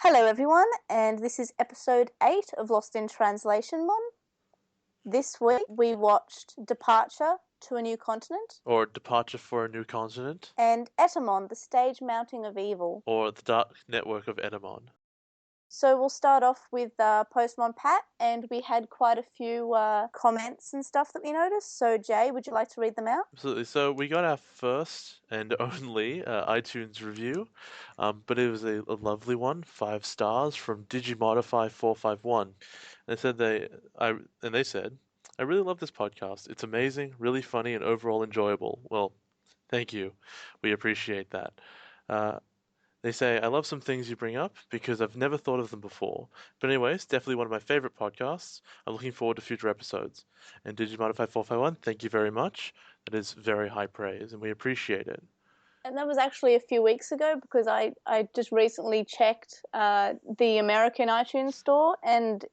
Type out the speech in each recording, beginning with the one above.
Hello everyone, and this is episode 8 of Lost in Translationmon. This week we watched Departure to a New Continent, Or Departure for a New Continent, and Etamon, the Stage Mounting of Evil. or The Dark Network of Edamon. So we'll start off with Postmon Pat, and we had quite a few comments and stuff that we noticed. So Jay, would you like to read them out? Absolutely. So we got our first and only iTunes review, but it was a lovely one, 5 stars from Digimodify451. They said they said, I really love this podcast. It's amazing, really funny, and overall enjoyable. Well, thank you. We appreciate that. They say, I love some things you bring up because I've never thought of them before. But anyways, definitely one of my favorite podcasts. I'm looking forward to future episodes. And Digimodify451, thank you very much. That is very high praise, and we appreciate it. And that was actually a few weeks ago because I just recently checked the American iTunes store, and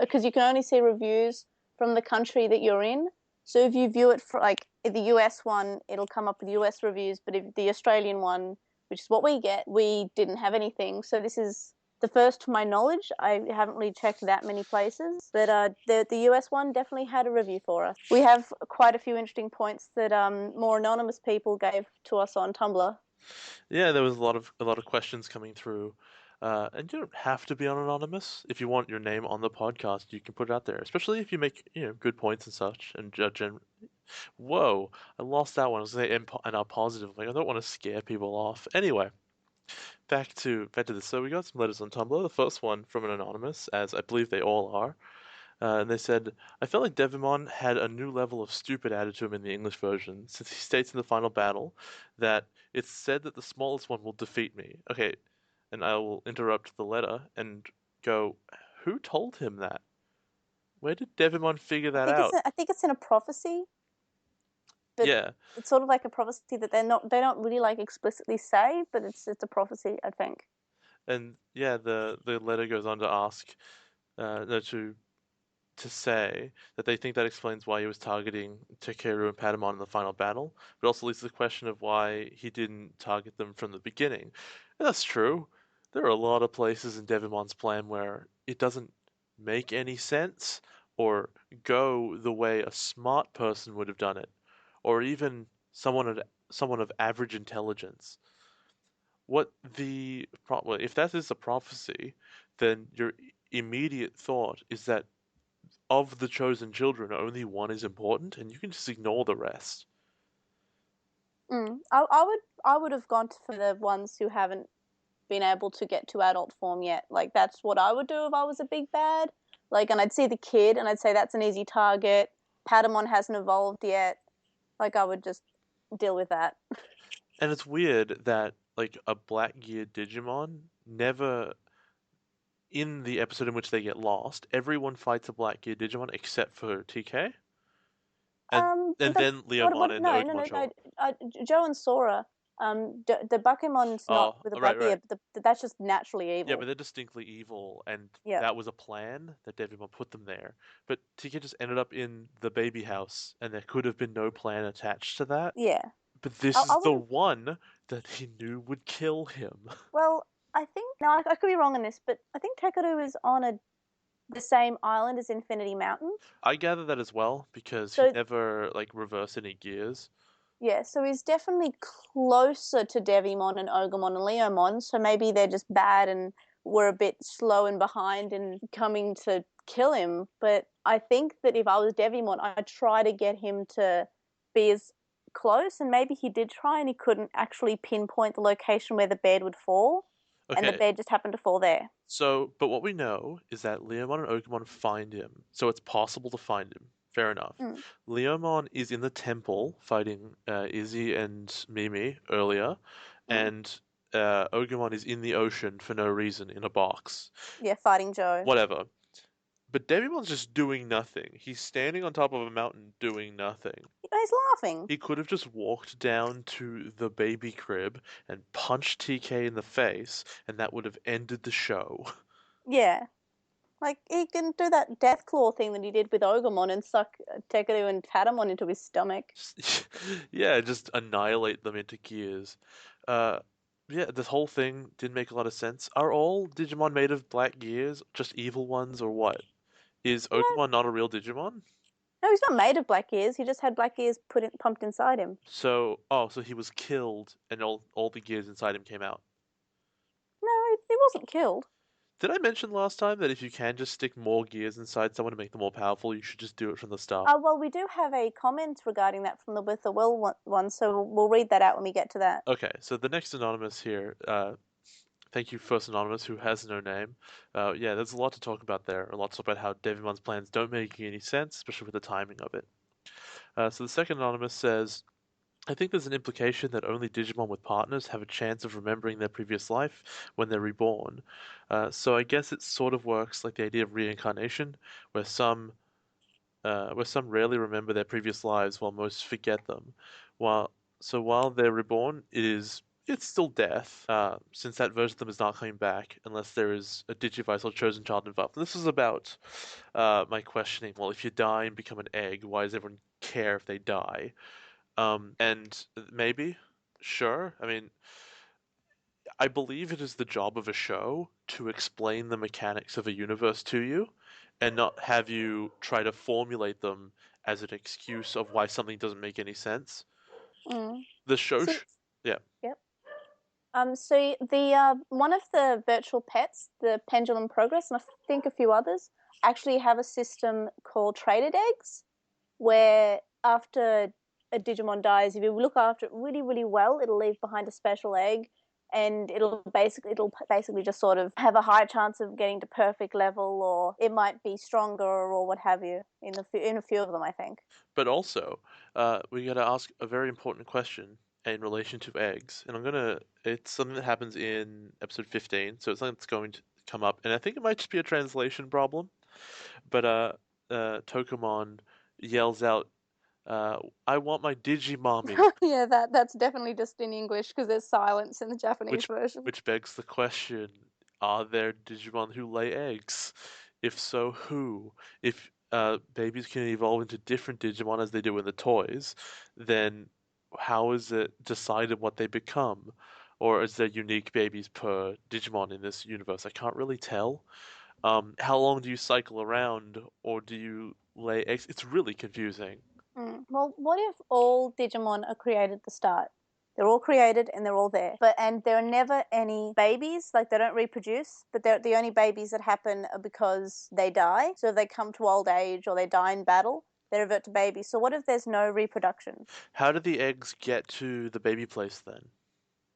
because you can only see reviews from the country that you're in. So if you view it for like the US one, it'll come up with US reviews, but if the Australian one, which is what we get, we didn't have anything. So this is the first to my knowledge. I haven't really checked that many places, but the US one definitely had a review for us. We have quite a few interesting points that more anonymous people gave to us on Tumblr. Yeah, there was a lot of questions coming through. And you don't have to be anonymous. If you want your name on the podcast, you can put it out there, especially if you make, good points and such. And whoa, I lost that one. I was going to say and are positive. Like, I don't want to scare people off. Anyway, back to this. So we got some letters on Tumblr. The first one from an anonymous, as I believe they all are. And they said, I felt like Devimon had a new level of stupid added to him in the English version, since he states in the final battle that it's said that the smallest one will defeat me. Okay, and I will interrupt the letter and go, who told him that? Where did Devimon figure that out? I think it's in a prophecy, but Yeah, it's sort of like a prophecy that they don't really like explicitly say, but it's a prophecy, I think. and yeah, the letter goes on to ask, no, to say that they think that explains why he was targeting Takeru and Patamon in the final battle, but also leads to the question of why he didn't target them from the beginning. And that's true. There are a lot of places in Devimon's plan where it doesn't make any sense or go the way a smart person would have done it, or even someone of average intelligence. Well, if that is a prophecy, then your immediate thought is that of the chosen children, only one is important, and you can just ignore the rest. I would have gone for the ones who haven't been able to get to adult form yet. Like that's what I would do if I was a big bad. Like, and I'd see the kid and I'd say that's an easy target. Patamon hasn't evolved yet. Like I would just deal with that. And it's weird that like a black-geared Digimon never in the episode in which they get lost, everyone fights a black-geared Digimon except for TK. And then Leomon and Ogamon show up. Joe and Sora. The Bakemon's not Oh, with a right, black right. ear, but that's just naturally Yeah, evil. but they're distinctly evil, and Yeah, that was a plan that Devimon put them there. But TK just ended up in the baby house, and there could have been no plan attached to that. yeah. But this I is would the have. one that he knew would kill him. Well, I think no, I could be wrong on this, but I think Tekoru is on the same island as Infinity Mountain. I gather that as well because he So never like reversed any gears. yeah, so he's definitely closer to Devimon and Ogamon and Leomon. So maybe they're just bad and we're a bit slow and behind in coming to kill him. But I think that if I was Devimon, I'd try to get him to be as close. And maybe he did try and he couldn't actually pinpoint the location where the bed would fall. And the Okay, bed just happened to fall there. but what we know is that Leomon and Ogamon find him, so it's possible to find him. Fair enough. Mm, Leomon is in the temple fighting Izzy and Mimi earlier, mm. and Ogamon is in the ocean for no reason in a box. Yeah, fighting Joe. Whatever. But Devimon's just doing nothing. He's standing on top of a mountain doing nothing. He's laughing. He could have just walked down to the baby crib and punched TK in the face, and that would have ended the show. Yeah. Like, he can do that death claw thing that he did with Ogamon and suck Tekoru and Patamon into his stomach. Yeah, just annihilate them into gears. Uh, yeah, this whole thing didn't make a lot of sense. Are all Digimon made of black gears, just evil ones, or what? Is No, Ogumon not a real Digimon? no, he's not made of black ears. He just had black ears pumped inside him. So, oh, so he was killed, and all the gears inside him came out. No, he wasn't killed. Did I mention last time that if you can just stick more gears inside someone to make them more powerful, you should just do it from the start? Well, we do have a comment regarding that from the With the Will one, so we'll read that out when we get to that. Okay, so the next anonymous here, thank you, first anonymous who has no name. Yeah, there's a lot to talk about there. A lot to talk about how Devimon's plans don't make any sense, especially with the timing of it. So the second anonymous says, I think there's an implication that only Digimon with partners have a chance of remembering their previous life when they're reborn. So I guess it sort of works like the idea of reincarnation, where some rarely remember their previous lives while most forget them. While they're reborn, it's still death, since that version of them is not coming back unless there is a Digivice or chosen child involved. And this is about my questioning. Well, if you die and become an egg, why does everyone care if they die? And maybe, sure. I mean, I believe it is the job of a show to explain the mechanics of a universe to you and not have you try to formulate them as an excuse of why something doesn't make any sense. Mm. The show, So, sh yeah, yep. So the one of the virtual pets, the Pendulum Progress, and I think a few others, actually have a system called traded eggs, where after a Digimon dies, if you look after it really, really well, it'll leave behind a special egg, and it'll basically just sort of have a higher chance of getting to perfect level, or it might be stronger, or what have you. In a few of them, I think. but also, we got to ask a very important question in relation to eggs, and it's something that happens in episode 15, so it's something that's going to come up, and I think it might just be a translation problem, but Tokomon yells out, I want my Digimommy. Yeah, that's definitely just in English because there's silence in the Japanese Which version. which begs the question, are there Digimon who lay eggs? If so, who? If babies can evolve into different Digimon as they do in the toys, then how is it decided what they become? Or is there unique babies per Digimon in this universe? I can't really tell. How long do you cycle around, or do you lay eggs? It's really confusing. Well, what if all Digimon are created at the start? They're all created and they're all there. And there are never any babies, like they don't reproduce, but they're the only babies that happen are because they die. So if they come to old age or they die in battle, they revert to babies. So what if there's no reproduction? How do the eggs get to the baby place then?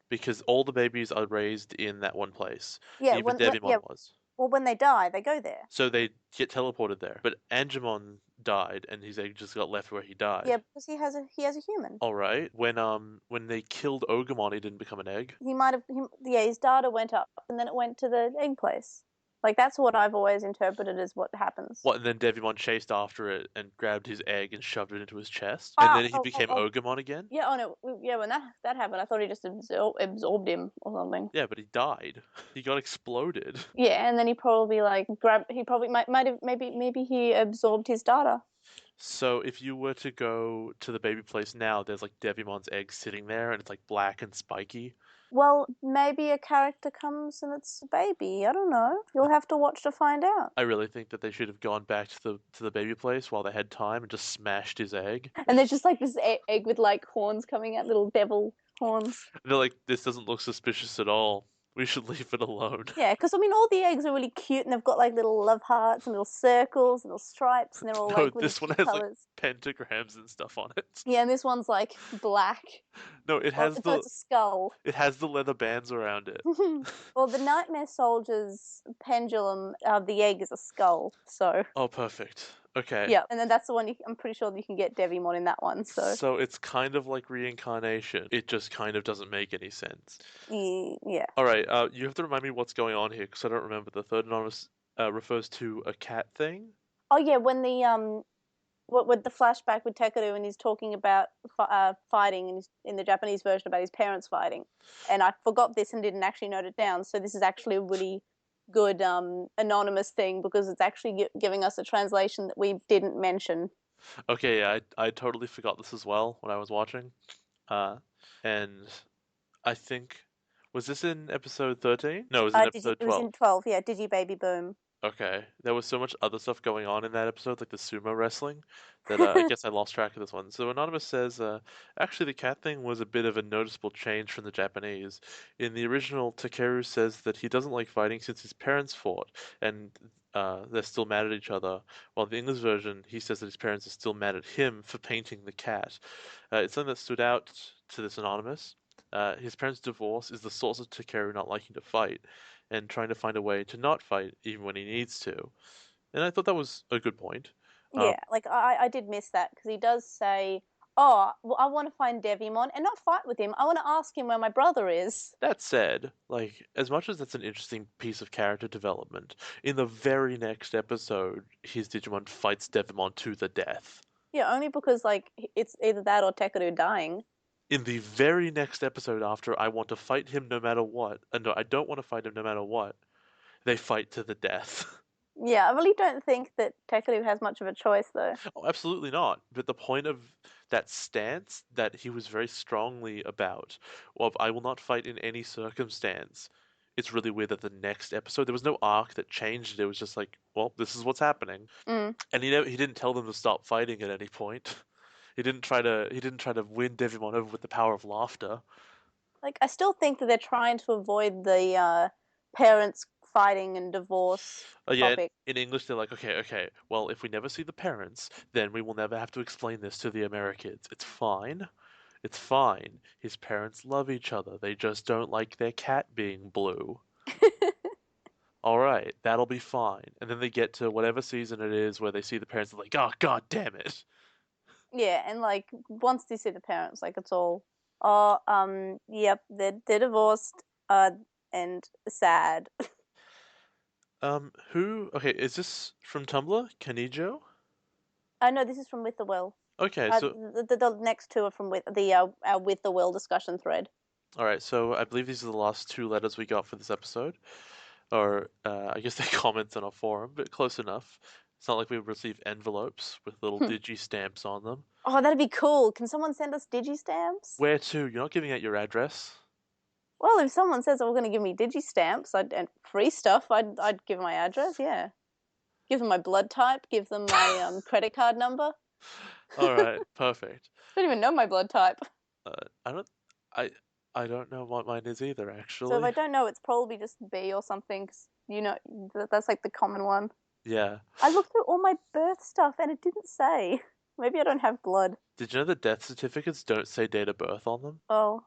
Because all the babies are raised in that one place. Yeah, Even yeah, Devimon was. well when they die, they go there. So they get teleported there. But Angemon died and his egg just got left where he Yeah, died. because he has a human. Alright. When they killed Ogamon he didn't become an egg. He might have yeah, his data went up and then it went to the egg place. Like that's what I've always interpreted as what happens. What, and then Devimon chased after it and grabbed his egg and shoved it into his chest? And Oh, then he oh, oh, became oh. Ogamon again? Yeah, oh no, yeah. When that happened, I thought he just absorbed him or something. Yeah, but he died. He got exploded. Yeah, and then he probably like grabbed. He probably might have maybe he absorbed his data. So if you were to go to the baby place now, there's like Devimon's egg sitting there and it's like black and spiky. Well, maybe a character comes and it's a baby. I don't know. You'll have to watch to find out. I really think that they should have gone back to the baby place while they had time and just smashed his egg. And there's just like this egg with like horns coming out, little devil horns. They're like, this doesn't look suspicious at all. We should leave it alone. Yeah, because I mean, all the eggs are really cute, and they've got like little love hearts and little circles and little stripes, and they're all No, like really this one cute has like colors. pentagrams and stuff on it. Yeah, and this one's like black. No, Oh, no, it's a skull. it has the leather bands around it. Well, the Nightmare Soldier's pendulum, the egg is a skull. So, Oh, perfect. Okay. yeah. And then that's the one I'm pretty sure you can get Devimon in that one. So, So it's kind of like reincarnation. It just kind of doesn't make any sense. yeah. All right, you have to remind me what's going on here because I don't remember. The third anonymous refers to a cat thing. Oh, yeah. When what with the flashback with Tekeru and he's talking about fighting in the Japanese version about his parents fighting, and I forgot this and didn't actually note it down. So this is actually a really good anonymous thing because it's actually giving us a translation that we didn't mention. Okay, yeah, I totally forgot this as well when I was watching. Uh, and I think Was this in episode 13? No, it was in episode It was 12. in 12. Yeah, Digi Baby Boom. Okay, there was so much other stuff going on in that episode, like the sumo wrestling, that I guess I lost track of this one. So Anonymous says, actually, the cat thing was a bit of a noticeable change from the Japanese. In the original, Takeru says that he doesn't like fighting since his parents fought, and they're still mad at each other. While the English version, he says that his parents are still mad at him for painting the cat. It's something that stood out to this Anonymous. His parents' divorce is the source of Takeru not liking to fight and trying to find a way to not fight even when he needs to. And I thought that was a good point. Um, Yeah, like I did miss that because he does say, "Oh, well, I want to find Devimon and not fight with him. I want to ask him where my brother is." that said, like, as much as that's an interesting piece of character development, in the very next episode, his Digimon fights Devimon to the death. Yeah, only because like it's either that or Tekeru dying. In the very next episode after I want to fight him no matter what, and no, I don't want to fight him no matter what, they fight to the death. Yeah, I really don't think that Tekeru has much of a choice though. Oh, absolutely not. But the point of that stance that he was very strongly about, of I will not fight in any circumstance. It's really weird that the next episode there was no arc that changed. It was just like, well, this is what's happening, Mm. and he didn't tell them to stop fighting at any point. He didn't try to win Devimon over with the power of laughter. Like I still think that they're trying to avoid the parents fighting and divorce Yeah, topic. in English they're like, okay, well, if we never see the parents, then we will never have to explain this to the Americans. It's fine. It's fine. His parents love each other. They just don't like their cat being blue. All right, that'll be fine. And then they get to whatever season it is where they see the parents, they're like, oh, god damn it. Yeah, and like once they see the parents, like it's all, oh, yep, they're divorced, and sad. Okay, is this from Tumblr? Kanijo? I know this is from With the Will. Okay, so, The next two are from with the our With the Will discussion thread. all right, so I believe these are the last two letters we got for this episode. Or, I guess they comment on our forum, but close enough. It's not like we receive envelopes with little Hmm. digi stamps on them. Oh, that'd be cool. Can someone send us digi stamps? Where to? You're not giving out your address. Well, if someone says they were going to give me digi stamps and free stuff, I'd give my address. Yeah, give them my blood type. Give them my credit card number. All right, perfect. Don't even know my blood type. I don't, I, I don't know what mine is either, So if I actually. don't know, it's probably just B or something. 'Cause, that's like the common one. Yeah. I looked through all my birth stuff and it didn't say. Maybe I don't have blood. Did you know that death certificates don't say date of birth on them? Oh,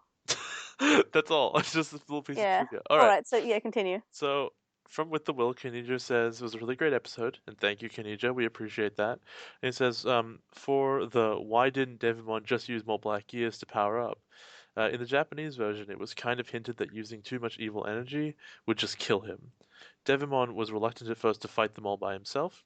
That's all. It's just a little piece of yeah. trivia. All All right. right. So yeah, continue. So, from With the Will, Kanija says it was a really great episode, and thank you, Kanija. We appreciate that. And it says, for the why didn't Devimon just use more black gears to power up? In the Japanese version, it was kind of hinted that using too much evil energy would just kill him. Devimon was reluctant at first to fight them all by himself,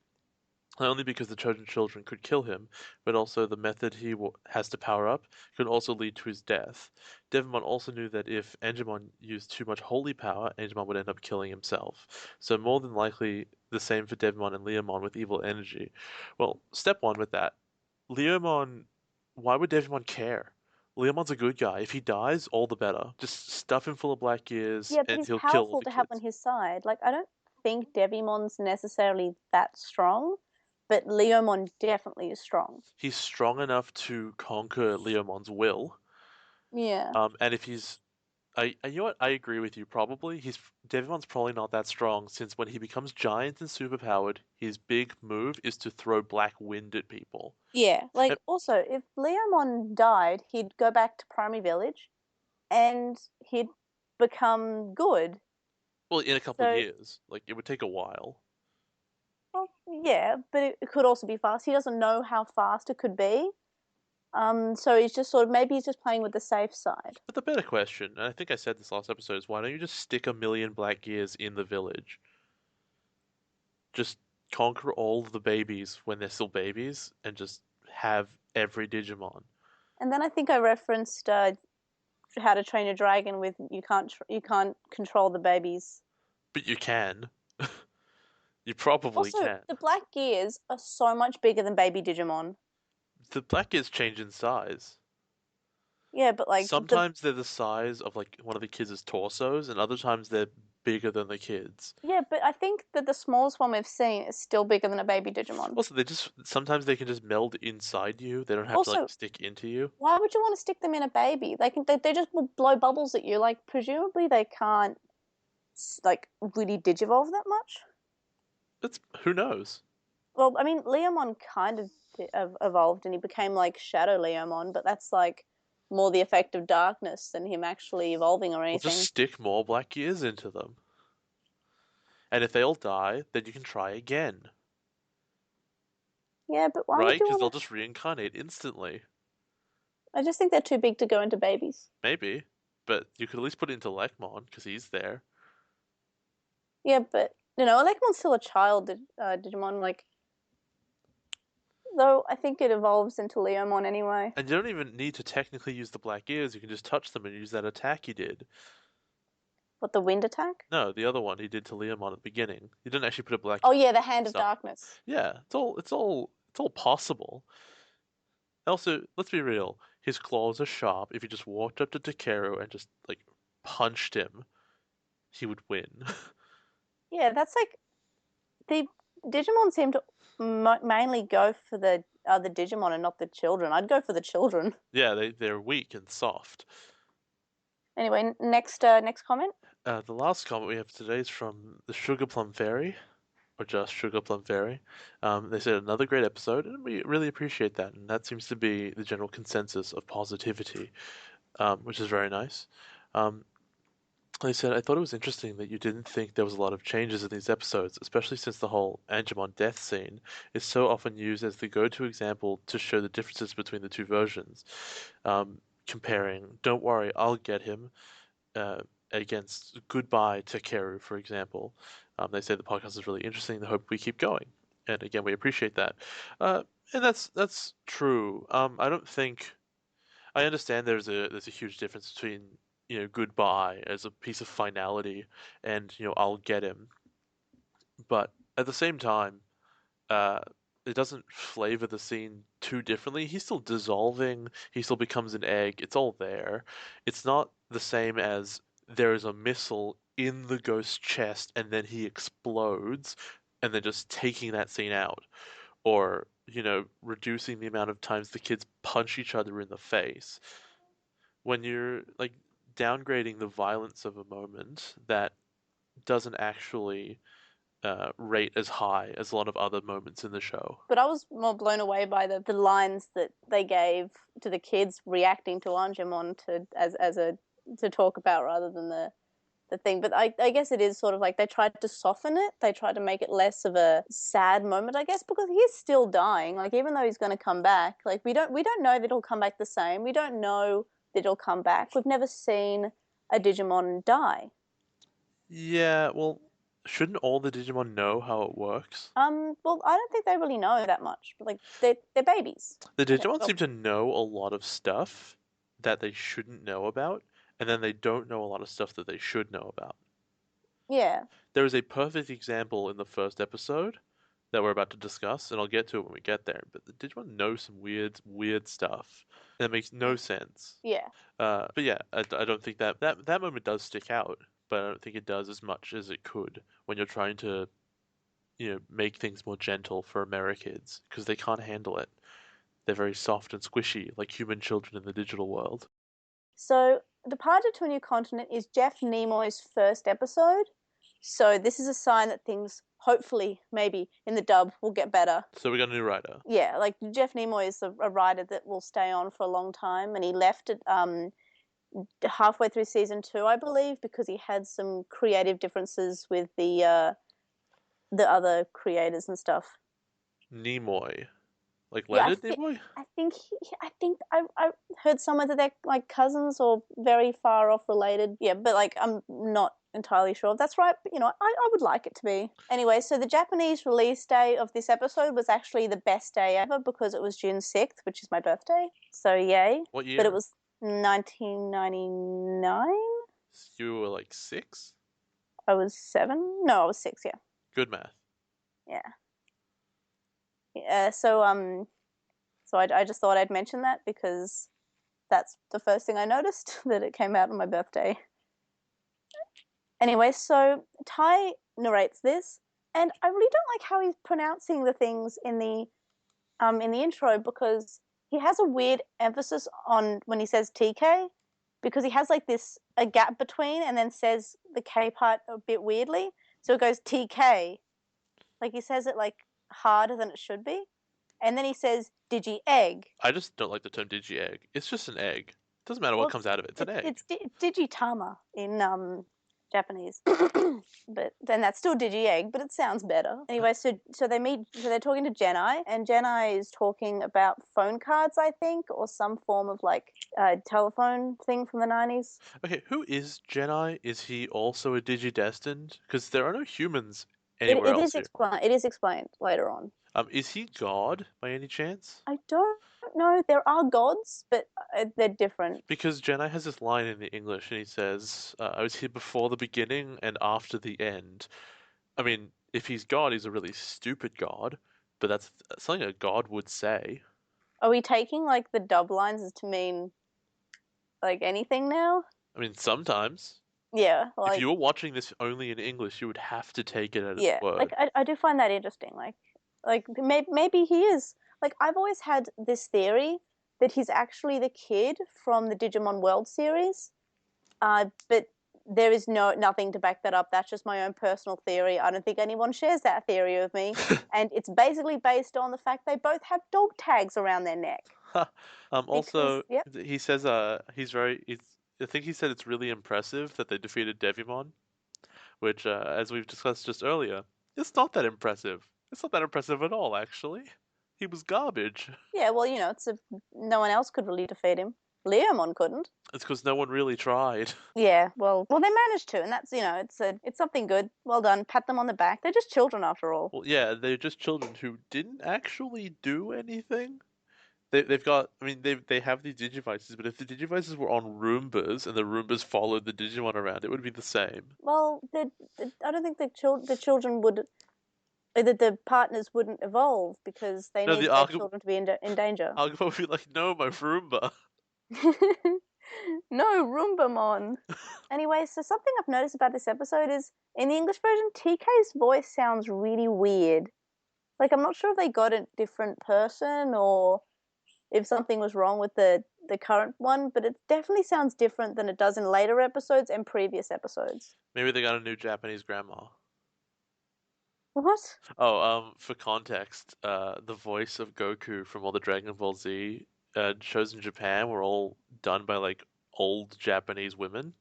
not only because the chosen children could kill him, but also the method he has to power up could also lead to his death. Devimon also knew that if Angemon used too much holy power, Angemon would end up killing himself. So more than likely the same for Devimon and Leomon with evil energy. Well, step one with that. Leomon, why would Devimon care? Leomon's a good guy. If he dies, all the better. Just stuff him full of black gears Yeah, but and he's he'll kill all powerful the to have on kids. his side. Like I don't think Devimon's necessarily that strong, but Leomon definitely is strong. He's strong enough to conquer Leomon's will. Yeah. And if he's you know what? I agree with you. Probably Devimon's probably not that strong since when he becomes giant and superpowered, his big move is to throw black wind at people. Yeah. And, Like also, if Leomon died, he'd go back to Primary Village, and he'd become good. well, in a couple of So, years, like it would take a while. well, yeah, but it could also be fast. He doesn't know how fast it could be. So he's just sort of maybe he's just playing with the safe side. But the better question, and I think I said this last episode, is why don't you just stick a million black gears in the village? Just conquer all the babies when they're still babies, and just have every Digimon. And then I think I referenced How to Train a Dragon with you can't control the babies. But you can. You probably Also, can. the black gears are so much bigger than baby Digimon. The black gears change in size. Yeah, but like Sometimes they're the size of like one of the kids' torsos, and other times they're bigger than the kids. yeah, but I think that the smallest one we've seen is still bigger than a baby Digimon. Also, they just sometimes they can just meld inside you. They don't have to like Also, stick into you. why would you want to stick them in a baby? They just will blow bubbles at you. Like presumably they can't like really digivolve that much. It's who knows? Well, I mean, Leomon kind of evolved and he became like Shadow Leomon, but that's like more the effect of darkness than him actually evolving or We'll just anything. stick more black gears into them. And if they all die, then you can try again. Yeah, but why would Right? you Because they'll want to? just reincarnate instantly. I just think they're too big to go into babies. Maybe. But you could at least put it into Lekmon, because he's there. Yeah, but Elecmon's still a child Digimon. Like, though I think it evolves into Leomon anyway. And you don't even need to technically use the black gears, you can just touch them and use that attack he did. What, the wind attack? No, the other one he did to Leomon at the beginning. He didn't actually put a black Oh yeah, the Hand of start. Darkness. Yeah, it's all possible. Also, let's be real, his claws are sharp. If you just walked up to Takeru and just like punched him, he would win. Yeah, that's like the Digimon seem to mainly go for the other Digimon and not the children. I'd go for the children. Yeah, they're weak and soft. Anyway, next comment. The last comment we have today is from the Sugar Plum Fairy, or just Sugar Plum Fairy. They said another great episode, and we really appreciate that. And that seems to be the general consensus of positivity, which is very nice. Um, they said, I thought it was interesting that you didn't think there was a lot of changes in these episodes, especially since the whole Angemon death scene is so often used as the go-to example to show the differences between the two versions. Comparing, don't worry, I'll get him, uh, against Goodbye Takeru, for example. They say the podcast is really interesting. They hope we keep going, and again, we appreciate that. Uh, and that's true. I don't think I understand there's a huge difference between Goodbye as a piece of finality and I'll get him, but at the same time, uh, it doesn't flavor the scene too differently. He's still dissolving, he still becomes an egg, it's all there. It's not the same as there is a missile in the ghost's chest and then he explodes and then just taking that scene out. Or, reducing the amount of times the kids punch each other in the face. When you're like downgrading the violence of a moment, that doesn't actually rate as high as a lot of other moments in the show. But I was more blown away by the lines that they gave to the kids reacting to Angemon as a to talk about rather than the thing. But I guess it is sort of like they tried to soften it. They tried to make it less of a sad moment, I guess, because he's still dying. Like even though he's going to come back, like we don't know that he'll come back the same. We don't know that he'll come back. We've never seen a Digimon die. Yeah, well, shouldn't all the Digimon know how it works? Well, I don't think they really know that much. But like they're babies. The Okay. Digimon Well, seem to know a lot of stuff that they shouldn't know about, and then they don't know a lot of stuff that they should know about. yeah. There is a perfect example in the first episode that we're about to discuss, and I'll get to it when we get there. But the Digimon know some weird stuff that makes no sense. Yeah. But yeah, I don't think that moment does stick out, but I don't think it does as much as it could when you're trying to, make things more gentle for Amerikids because they can't handle it. They're very soft and squishy, like human children in the digital world. So, Departure to a New Continent is Jeff Nimoy's first episode. So, this is a sign that things, hopefully, maybe in the dub, will get better. So we got a new writer. Yeah, like Jeff Nimoy is a writer that will stay on for a long time, and he left it halfway through season 2, I believe, because he had some creative differences with the other creators and stuff. Nimoy, like Yeah, Leonard Nimoy. I think I heard somewhere that they're like cousins or very far off related. Yeah, but like I'm not entirely sure if that's right. But I would like it to be. Anyway, so the Japanese release day of this episode was actually the best day ever because it was June 6th, which is my birthday. So yay! What year? But it was 1999. You were like 6. I was 7. No, I was 6. Yeah, Good math. yeah. So I just thought I'd mention that because that's the first thing I noticed, that it came out on my birthday. Anyway, so Ty narrates this, and I really don't like how he's pronouncing the things in the intro, because he has a weird emphasis on when he says TK, because he has like this a gap between and then says the K part a bit weirdly. So it goes TK. Like he says it like harder than it should be. And then he says Digi egg. I just don't like the term digi-egg. It's just an egg. Doesn't matter what Well, comes out of it. It's an egg. it's Digitama in Japanese. But then that's still Digi egg, but it sounds better. Anyway, so they meet. So they're talking to Jedi, and Jedi is talking about phone cards, I think, or some form of like telephone thing from the 90s. Okay, who is Jedi? Is he also a Digidestined? Because there are no humans It, anywhere it else is here. explained. It is explained later on. Is he God by any chance? I don't know. There are gods, but they're different. Because Jedi has this line in the English, and he says, "I was here before the beginning and after the end." I mean, if he's God, he's a really stupid God, but that's something a God would say. Are we taking like the dub lines as to mean like anything now? I mean, sometimes. Yeah, If like you were watching this only in English, you would have to take it at its yeah, like word. I do find that interesting. Like maybe he is. Like I've always had this theory that he's actually the kid from the Digimon World series, but there is nothing to back that up. That's just my own personal theory. I don't think anyone shares that theory with me, and it's basically based on the fact they both have dog tags around their neck. Because Also, yep, he says, he's very, I think he said it's really impressive that they defeated Devimon, which, as we've discussed just earlier, it's not that impressive. It's not that impressive at all, actually. He was garbage. yeah. Well, no one else could really defeat him. Leomon couldn't. It's because no one really tried. Yeah, well, they managed to, and that's it's something good. Well done. Pat them on the back. They're just children after all. Well, yeah, they're just children who didn't actually do anything. They've got, I mean, they have these Digivices, but if the Digivices were on Roombas and the Roombas followed the Digimon around, it would be the same. Well, I don't think the children would, that the partners wouldn't evolve because they No, need the their argument, children to be in danger. argument would be like, no, my Roomba. No, Roombamon. Anyway, so something I've noticed about this episode is in the English version, TK's voice sounds really weird. Like I'm not sure if they got a different person or if something was wrong with the current one, but it definitely sounds different than it does in later episodes and previous episodes. Maybe they got a new Japanese grandma. What? Oh, for context, the voice of Goku from all the Dragon Ball Z shows in Japan were all done by like old Japanese women,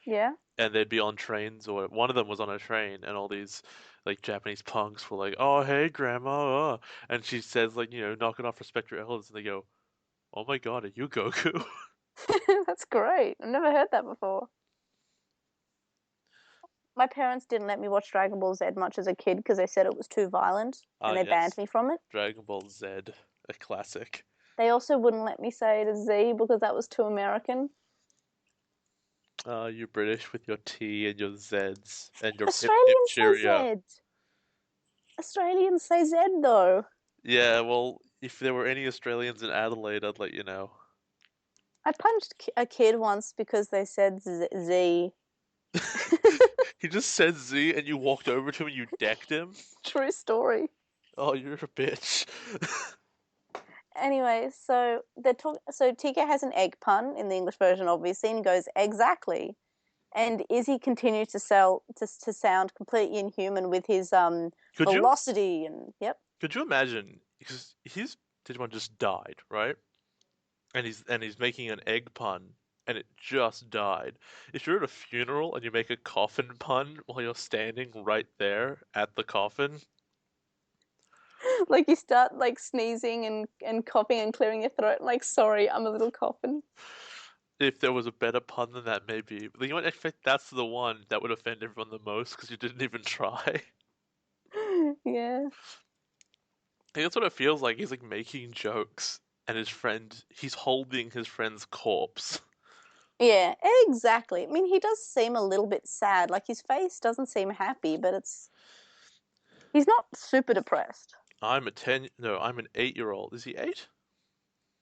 Yeah. and they'd be on trains, or one of them was on a train, and all these like Japanese punks were like, "Oh, hey, grandma," and she says like, knocking off respect your elders, and they go, "Oh my God, are you Goku?" That's great. I've never heard that before. My parents didn't let me watch Dragon Ball Z much as a kid because they said it was too violent Ah, and they banned yes, me from it. Dragon Ball Z, a classic. They also wouldn't let me say it as Z because that was too American. You're British with your T and your Zs and your pip pip Australians say cheerio. Z. Australians say Z though. Yeah, well, if there were any Australians in Adelaide, I'd let you know. I punched a kid once because they said Z. He just said Z and you walked over to him and you decked him? True story. Oh, you're a bitch. Anyway, so So TK has an egg pun in the English version, obviously, and goes exactly. And Izzy continues to sound completely inhuman with his Could you velocity and yep. could you imagine? Because his Digimon just died, right? And he's making an egg pun, and it just died. If you're at a funeral and you make a coffin pun while you're standing right there at the coffin, Like you start like sneezing and coughing and clearing your throat. Like sorry, I'm a little coughing. if there was a better pun than that, maybe. But you know what? I think that's the one that would offend everyone the most because you didn't even try. Yeah. I think that's what it feels like. He's like making jokes, and he's holding his friend's corpse. Yeah, exactly. I mean, he does seem a little bit sad. Like his face doesn't seem happy, but he's not super depressed. I'm an 8-year-old. Is he 8?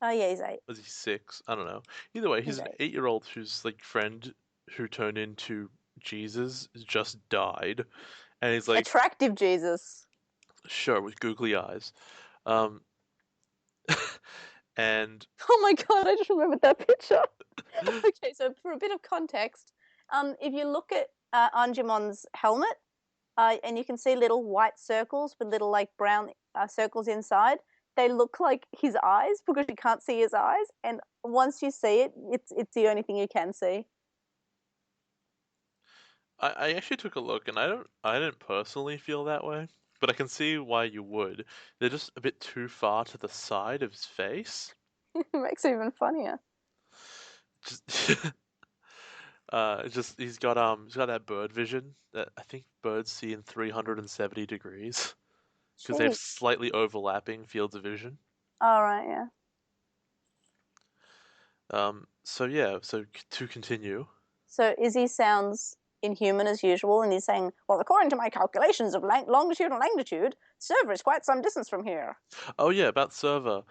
Oh yeah, he's 8. Was he 6? I don't know. Either way, he's He's an 8. 8-year-old whose like friend who turned into Jesus just died, and he's like, Attractive Jesus. sure, with googly eyes. Um, and Oh my god, I just remembered that picture. Okay, so for a bit of context, if you look at Anjumon's helmet, and you can see little white circles with little like brown circles inside. They look like his eyes because you can't see his eyes, and once you see it, it's the only thing you can see. I actually took a look, and I didn't personally feel that way, but I can see why you would. They're just a bit too far to the side of his face. It makes it even funnier. Just he's got that bird vision that I think birds see in 370 degrees because they have Gee. slightly overlapping fields of vision. All right, yeah. So yeah, to continue. So Izzy sounds inhuman as usual, and he's saying, "Well, according to my calculations of longitude and magnitude, Server is quite some distance from here." Oh yeah, about server.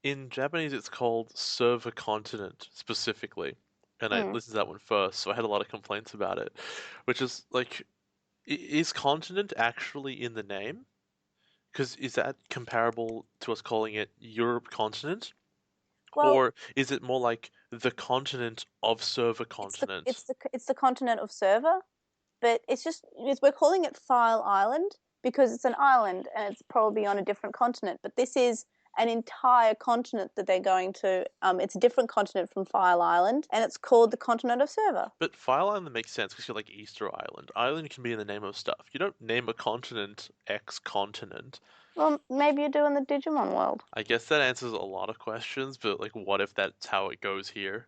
In Japanese it's called server continent specifically. And I Mm. listened to that one first, so I had a lot of complaints about it. Which is like, is continent actually in the name? Because is that comparable to us calling it Europe continent? Well, Or is it more like the continent of server it's the continent? it's the it's the continent of Server, but we're calling it File Island because it's an island and it's probably on a different continent. But this is an entire continent that they're going to. It's a different continent from File Island, and it's called the continent of Server. But File Island makes sense because you're like Easter Island. Island can be in the name of stuff. You don't name a continent X continent. Well, maybe you're doing the Digimon world. I guess that answers a lot of questions, but like, what if that's how it goes here?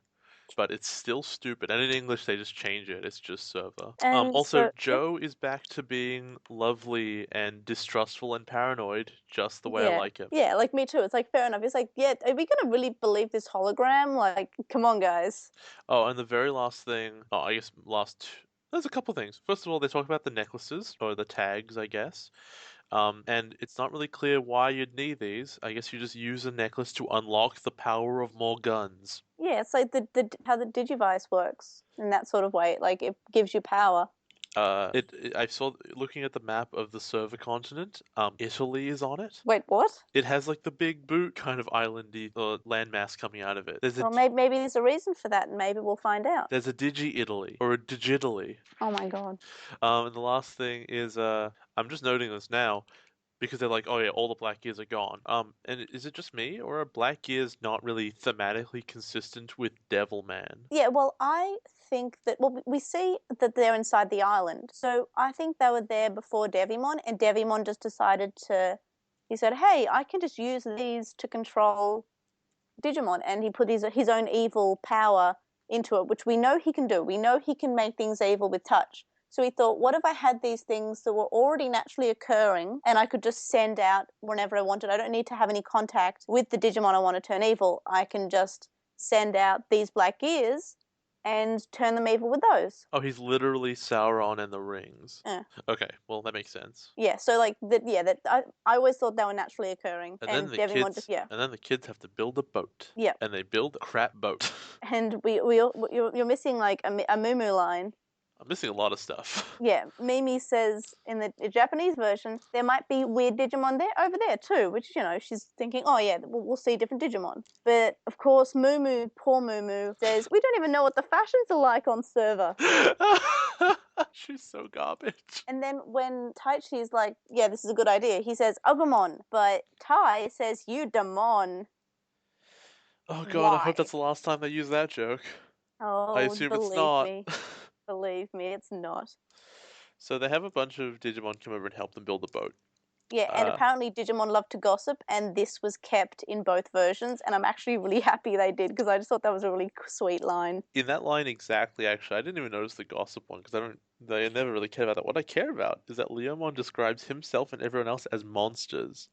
But it's still stupid. And in English, they just change it. It's just server. And Also, so, yeah, Joe is back to being lovely and distrustful and paranoid, just the way I yeah, like it. yeah, like me too. It's like fair enough. It's like, yeah, are we gonna really believe this hologram? Like, come on, guys. Oh, and the very last thing. Oh, I guess there's a couple things. First of all, they talk about the necklaces or the tags, I guess. And it's not really clear why you'd need these. I guess you just use a necklace to unlock the power of more guns. Yeah, it's like the how the Digivice works in that sort of way. Like it gives you power. I saw looking at the map of the server continent. Italy is on it. Wait, what? It has like the big boot kind of islandy landmass coming out of it. Well, maybe there's a reason for that, and maybe we'll find out. There's a Digi-Italy or a Digitally. Oh my god. And the last thing is I'm just noting this now because they're like, oh yeah, all the black gears are gone. And is it just me or are black gears not really thematically consistent with Devilman? Yeah, well, I think that we see that they're inside the island. So I think they were there before Devimon, and Devimon just decided to. He said, "Hey, I can just use these to control Digimon," and he put his own evil power into it, which we know he can do. We know he can make things evil with touch. So he thought, what if I had these things that were already naturally occurring and I could just send out whenever I wanted? I don't need to have any contact with the Digimon I want to turn evil. I can just send out these black gears and turn them evil with those. Oh, he's literally Sauron and the rings. Yeah. Okay, well that makes sense. Yeah, so like that, yeah, that I always thought they were naturally occurring, And then and the Devimon kids, just yeah, and then the kids have to build a boat. yeah, And they build a crap boat. and you're missing like a Mumu line. I'm missing a lot of stuff. Yeah, Mimi says in the Japanese version there might be weird Digimon there over there too, which she's thinking, oh yeah, we'll see different Digimon. But of course, poor Mumu says we don't even know what the fashions are like on server. She's so garbage. And then when Taichi's like, yeah, this is a good idea, he says Agumon, but Tai says you demon. Oh god, I hope Why? that's the last time they use that joke. I Oh, assume it's believe not. me, believe me, it's not. So they have a bunch of Digimon come over and help them build a boat. Yeah, and apparently Digimon love to gossip, and this was kept in both versions, and I'm actually really happy they did because I just thought that was a really sweet line. In that line exactly, actually, I didn't even notice the gossip one because they never really cared about that. What I care about is that Leomon describes himself and everyone else as monsters,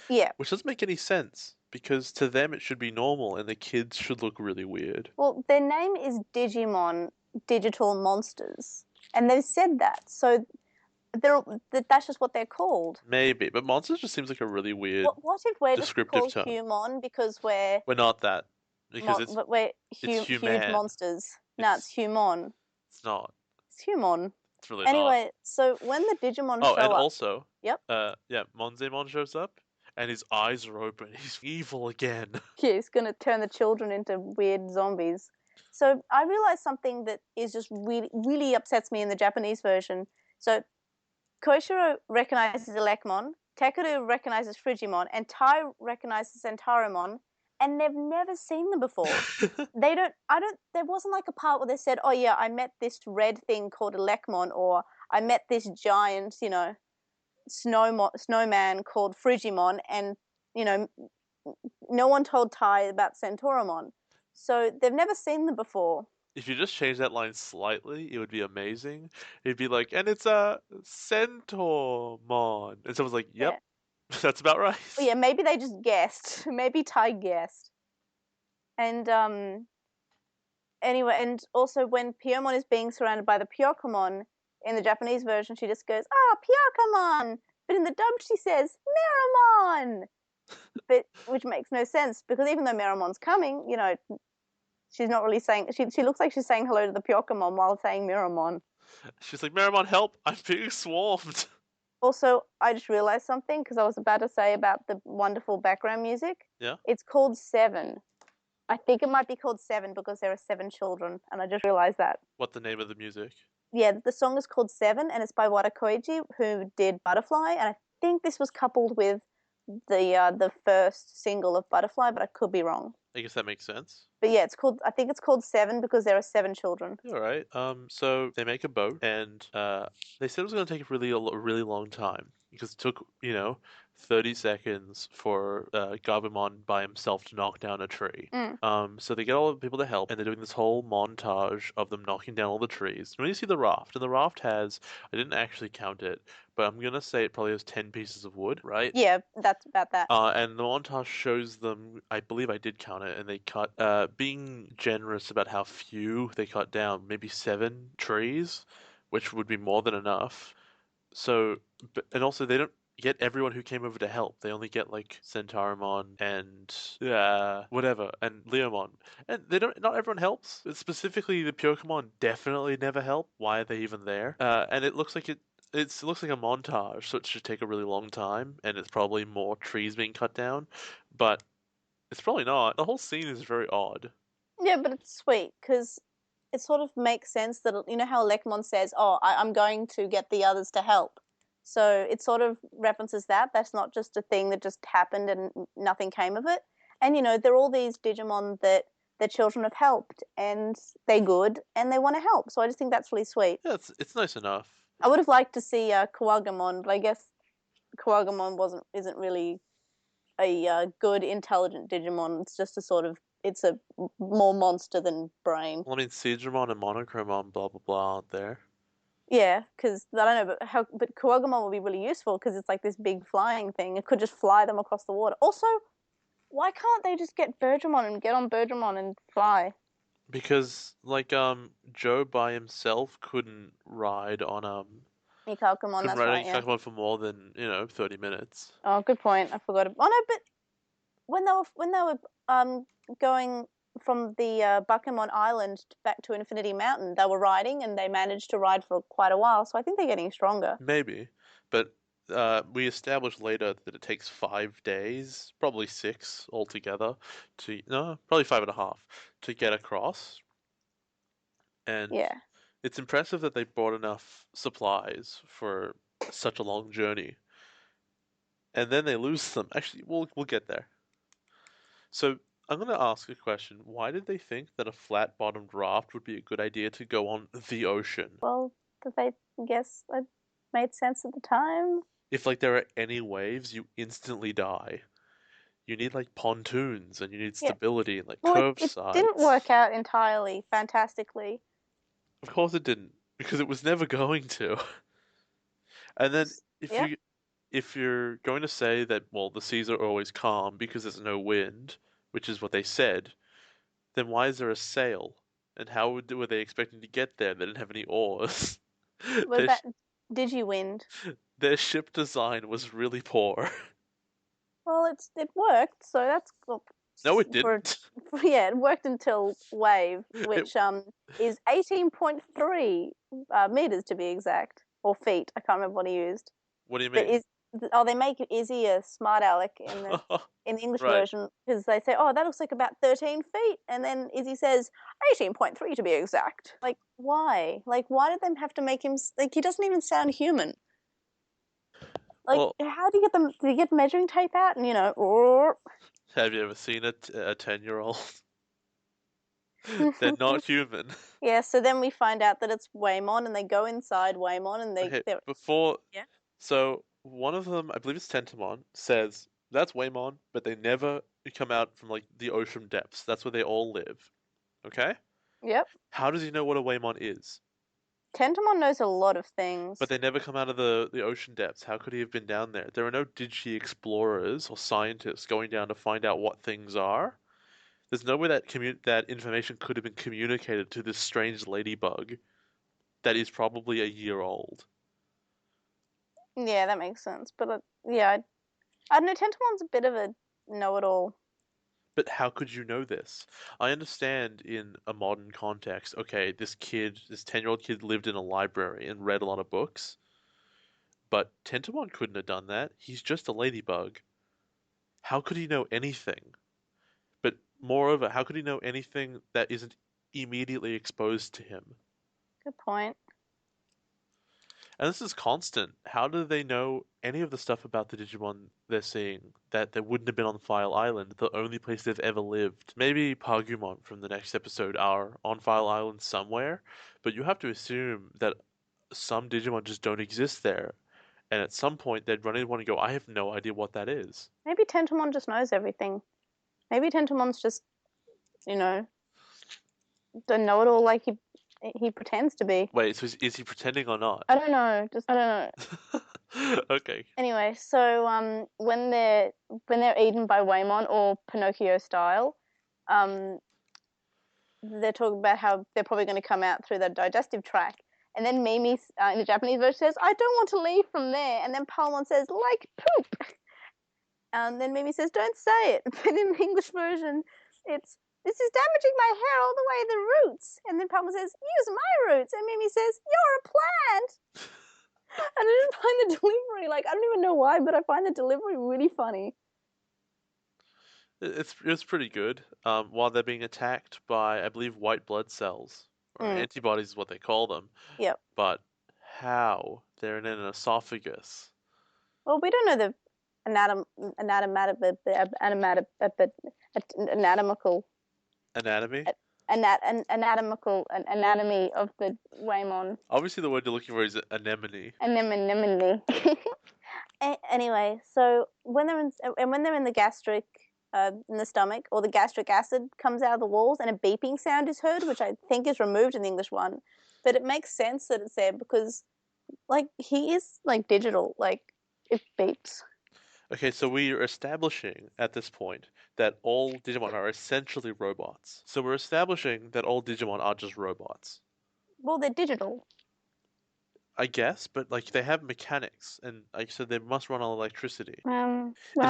Yeah. which doesn't make any sense because to them it should be normal and the kids should look really weird. Well, their name is Digimon, Digital Monsters, and they've said that. So they're that's just what they're called. Maybe, but monsters just seems like a really weird What if we're just descriptive called term. Humon because we're We're not that because we're it's huge human. monsters? No, it's It's Humon. it's not. It's Humon. It's really not. Anyway, so when the Digimon Oh, and show up, also, yep, yeah, Monzemon shows up and his eyes are open. He's evil again. yeah, he's gonna turn the children into weird zombies. So I realized something that is just really upsets me in the Japanese version. So Koshiro recognizes Elecmon, Tekeru recognizes Frigimon, and Tai recognizes Centaurimon, and they've never seen them before. They don't, I don't, there wasn't like a part where they said, oh yeah, I met this red thing called Elecmon, or I met this giant, snowman called Frigimon, and, you know, no one told Tai about Centaurimon. So they've never seen them before. If you just change that line slightly, it would be amazing. It'd be like, and it's a Centaurmon. And someone's like, yep, Yeah. that's about But right. yeah, maybe they just guessed. Maybe Tai guessed. And anyway, and also when Pyomon is being surrounded by the Pyokomon in the Japanese version, she just goes, "Ah, Pyokomon," but in the dub she says Miramon, but which makes no sense because even though Miramon's coming, she's not really saying. She looks like she's saying hello to the Pyokomon while saying Miramon. She's like, Marimon, help! I'm being swarmed. Also, I just realized something because I was about to say about the wonderful background music. Yeah? It's called Seven. I think it might be called Seven because there are seven children, and I just realized that. What the name of the music? Yeah, the song is called Seven, and it's by Wada Koiji, who did Butterfly, and I think this was coupled with the first single of Butterfly, but I could be wrong. I guess that makes sense. But yeah, it's called. I think it's called Seven because there are seven children. All right. So they make a boat, and they said it was going to take a really long time because it took 30 seconds for Gabumon by himself to knock down a tree. Mm. So they get all the people to help, and they're doing this whole montage of them knocking down all the trees. And when you see the raft, and the raft has, I didn't actually count it, but I'm gonna say it probably has 10 pieces of wood, right? Yeah, that's about that. And the montage shows them, I believe I did count it, and they cut, being generous about how few they cut down, maybe 7 trees, which would be more than enough. So, and also they don't get everyone who came over to help. They only get like Centaurimon and whatever and Leomon, and they don't. Not everyone helps. Specifically, the Pokemon definitely never help. Why are they even there? And it looks like it looks like a montage, so it should take a really long time, and it's probably more trees being cut down, but it's probably not. The whole scene is very odd. Yeah, but it's sweet because it sort of makes sense that you know how Lekmon says, "Oh, I'm going to get the others to help." So it sort of references that. That's not just a thing that just happened and nothing came of it. And they're all these Digimon that their children have helped, and they're good, and they want to help. So I just think that's really sweet. Yeah, it's nice enough. I would have liked to see Kawagamon, but I guess Kawagamon isn't really a good, intelligent Digimon. It's just a sort of it's a more monster than brain. Well, I mean, Seedramon and Monochromon, blah blah blah, aren't there? Yeah, because I don't know, but Kawagamon would be really useful because it's like this big flying thing. It could just fly them across the water. Also, why can't they just get Birdramon and get on Birdramon and fly? Because like Joe by himself Mikakumon, couldn't that's ride right, on yeah. Kakamon for more than 30 minutes. Oh, good point. I forgot. Oh no, but when they were going from the Bakumon Island back to Infinity Mountain, they were riding and they managed to ride for quite a while. So I think they're getting stronger. Maybe, but we established later that it takes 5 days, probably 6 altogether, to no, probably 5.5 to get across. And Yeah. it's impressive that they brought enough supplies for such a long journey, and then they lose them. Actually, we'll get there. So I'm going to ask a question. Why did they think that a flat-bottomed raft would be a good idea to go on the ocean? Well, that they guess it made sense at the time. If like there are any waves, you instantly die. You need like pontoons and you need Yeah. stability and like Well, curved it didn't sides. work out entirely fantastically. Of course it didn't, because it was never going to. And then if Yeah. you if you're going to say that, well, the seas are always calm because there's no wind, which is what they said, then why is there a sail? And were they expecting to get there? They didn't have any oars. Well, They that sh Digiwind. Their ship design was really poor. Well, it worked, so that's well, No, it for, didn't. yeah, it worked until Wave, It, which is 18.3 meters to be exact, or feet. I can't remember what he used. what do you But mean? they make Izzy a smart aleck in the English Right. version because they say, oh, that looks like about 13 feet, and then Izzy says 18.3 to be exact. Like, why? Like, why did they have to make him like he doesn't even sound human? Like, Well, how do you get them? Do you get measuring tape out and or have you ever seen a 10-year-old? They're not human. yeah? So then we find out that it's Whamon, and they go inside Whamon, and Okay, they're before, yeah, so one of them, I believe it's Tentamon, says that's Waymon, but they never come out from like the ocean depths. That's where they all live. Okay? yep. How does he know what a Waymon is? Tentamon knows a lot of But things. they never come out of the ocean depths. How could he have been down there? There are no Digi explorers or scientists going down to find out what things are. There's no way that that information could have been communicated to this strange ladybug that is probably a year old. Yeah, that makes sense. But yeah, I don't know. Tentamon's a bit of a know-it-all. But how could you know this? I understand in a modern context, okay, this 10-year-old kid lived in a library and read a lot of books, but Tentamon couldn't have done that. He's just a ladybug. How could he know anything? But moreover, how could he know anything that isn't immediately exposed to him? Good point. And this is constant. How do they know any of the stuff about the Digimon they're seeing that they wouldn't have been on File Island, the only place they've ever lived? Maybe Pagumon from the next episode are on File Island somewhere, but you have to assume that some Digimon just don't exist there. And at some point, they'd run into one and go, I have no idea what that is. Maybe Tentamon just knows everything. Maybe Tentamon's just, you know, don't know it all like he pretends to be. Wait, so is he pretending or not? I don't know. Just I don't know. Okay. Anyway, so when they're eaten by Waymon or Pinocchio style, um, they're talking about how they're probably going to come out through the digestive tract. And then Mimi in the Japanese version says, "I don't want to leave from there." And then Palmon says, "Like poop." And then Mimi says, "Don't say it." But in the English version, it's "This is damaging my hair all the way the roots." And then Palmer says, "Use my roots." And Mimi says, "You're a plant." And I just find the delivery, like, I don't even know why, but I find the delivery really funny. It's pretty good. While they're being attacked by, I believe, white blood cells or Mm, antibodies is what they call them. yep. But how? They're in an esophagus. Well, we don't know the anatom anatomical Anatomy? anatomical anatomy of the Waymon Obviously, the word you're looking for is anemone. anemone. Anyway, so when they're in the gastric in the stomach, or the gastric acid comes out of the walls, and a beeping sound is heard, which I think is removed in the English one. But it makes sense that it's there because, like, he is like digital, like it beeps. Okay, so we are establishing at this point that all Digimon are essentially robots. So we're establishing that all Digimon are just robots. Well, they're digital. I guess, but like they have mechanics, and like so they must run on electricity. It Well,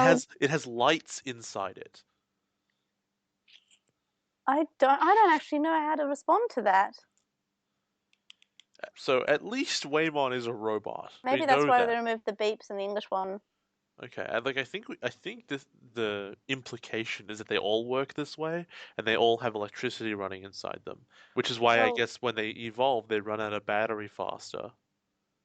has lights inside it. I don't actually know how to respond to that. So at least Waymon is a robot. We Maybe that's know why they that. removed the beeps in the English one. Okay, like I think this the implication is that they all work this way and they all have electricity running inside them, which is why I Well, guess when they evolve they run out of battery faster.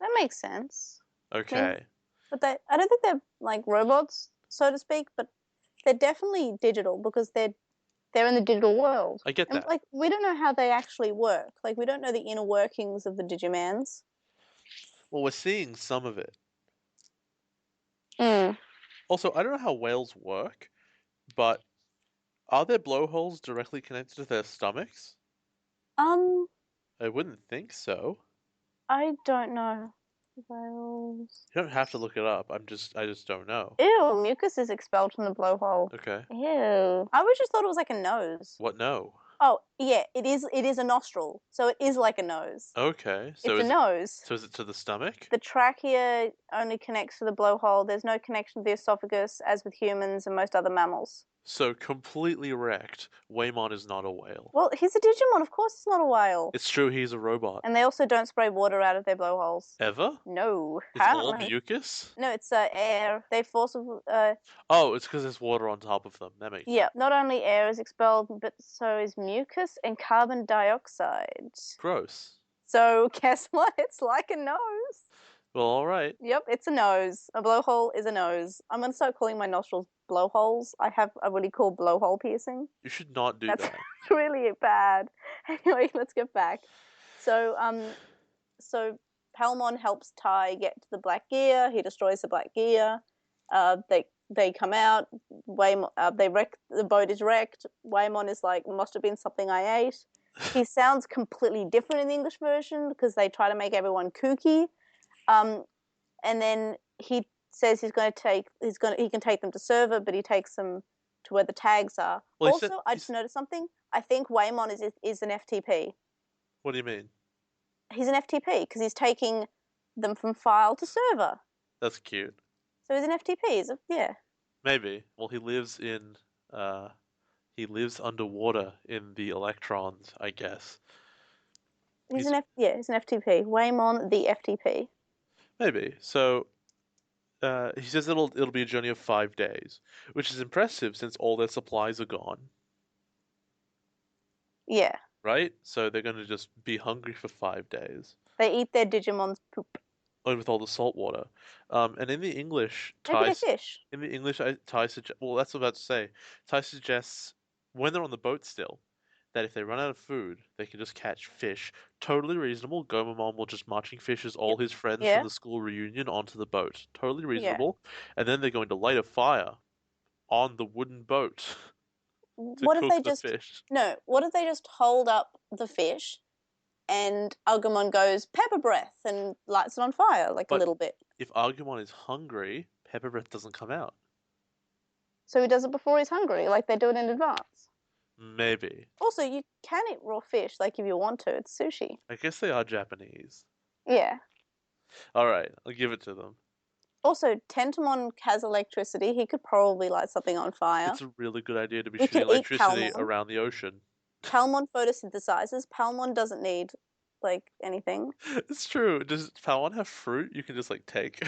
that makes sense. I mean, Okay. but I don't think they're like robots, so to speak, but they're definitely digital because they're in the digital world. I get And that. like we don't know how they actually work. Like we don't know the inner workings of the Digimans. Well, we're seeing some of it. Mm. Also, I don't know how whales work, but are their blowholes directly connected to their stomachs? Um, I wouldn't think so. I don't know. Whales. You don't have to look it up. I just don't know. Ew, mucus is expelled from the blowhole. Okay. Ew. I always just thought it was like a nose. What no? Oh, Yeah, it is. It is a nostril, so it is like a nose. Okay, It's a nose. so is it to the stomach? The trachea only connects to the blowhole. There's no connection to the esophagus, as with humans and most other mammals. So completely wrecked. Whamon is not a whale. Well, he's a Digimon. Of course, it's not a whale. It's true he's a robot. And they also don't spray water out of their blowholes. Ever? No, It's all apparently. mucus? No, it's air. They forcibly. Oh, it's because there's water on top of them. That makes Yeah, sense. not only air is expelled, but so is mucus and carbon dioxide. Gross. So guess what? It's like a nose. Well, alright. Yep, it's a nose. A blowhole is a nose. I'm gonna start calling my nostrils blowholes. I have a really cool blowhole piercing. You should not do That's that. really bad. Anyway, let's get back. So so Palmon helps Tai get to the Black Gear. He destroys the Black Gear. They come out. They wreck. The boat is wrecked. Waymon is like, must have been something I ate. He sounds completely different in the English version because they try to make everyone kooky. And then he says he can take them to server, but he takes them to where the tags are. Well, Also, I just noticed something. I think Waymon is an FTP. What do you mean? He's an FTP because he's taking them from file to server. That's cute. So he's an FTP. Yeah. Maybe. Well, he lives underwater in the electrons, I guess. He's an FTP. Waymon the FTP. Maybe. So, he says it'll be a journey of 5 days, which is impressive since all their supplies are gone, Yeah. right? So they're going to just be hungry for 5 days. They eat their Digimon's poop. And with all the salt water. And in the English, Maybe they fish. in the English, Tai suggests. Well, that's what I was about to say. Tai suggests when they're on the boat still, that if they run out of food, they can just catch fish. Totally reasonable. Gomamon will just marching fishes all his friends Yeah. from the school reunion onto the boat. Totally Yeah. reasonable. And then they're going to light a fire on the wooden boat to What if cook they the just fish. no? What if they just hold up the fish, and Agumon goes pepper breath and lights it on fire like a But little bit? if Agumon is hungry, pepper breath doesn't come out. So he does it before he's hungry, like they do it in advance. Maybe. Also, you can eat raw fish, like if you want to. It's sushi. I guess they are Japanese. Yeah. Alright, I'll give it to them. Also, Tentamon has electricity. He could probably light something on fire. It's a really good idea to be We shooting could eat electricity Palmon. around the ocean. Palmon photosynthesizes. Palmon doesn't need, like, anything. It's true. Does Palmon have fruit you can just like take?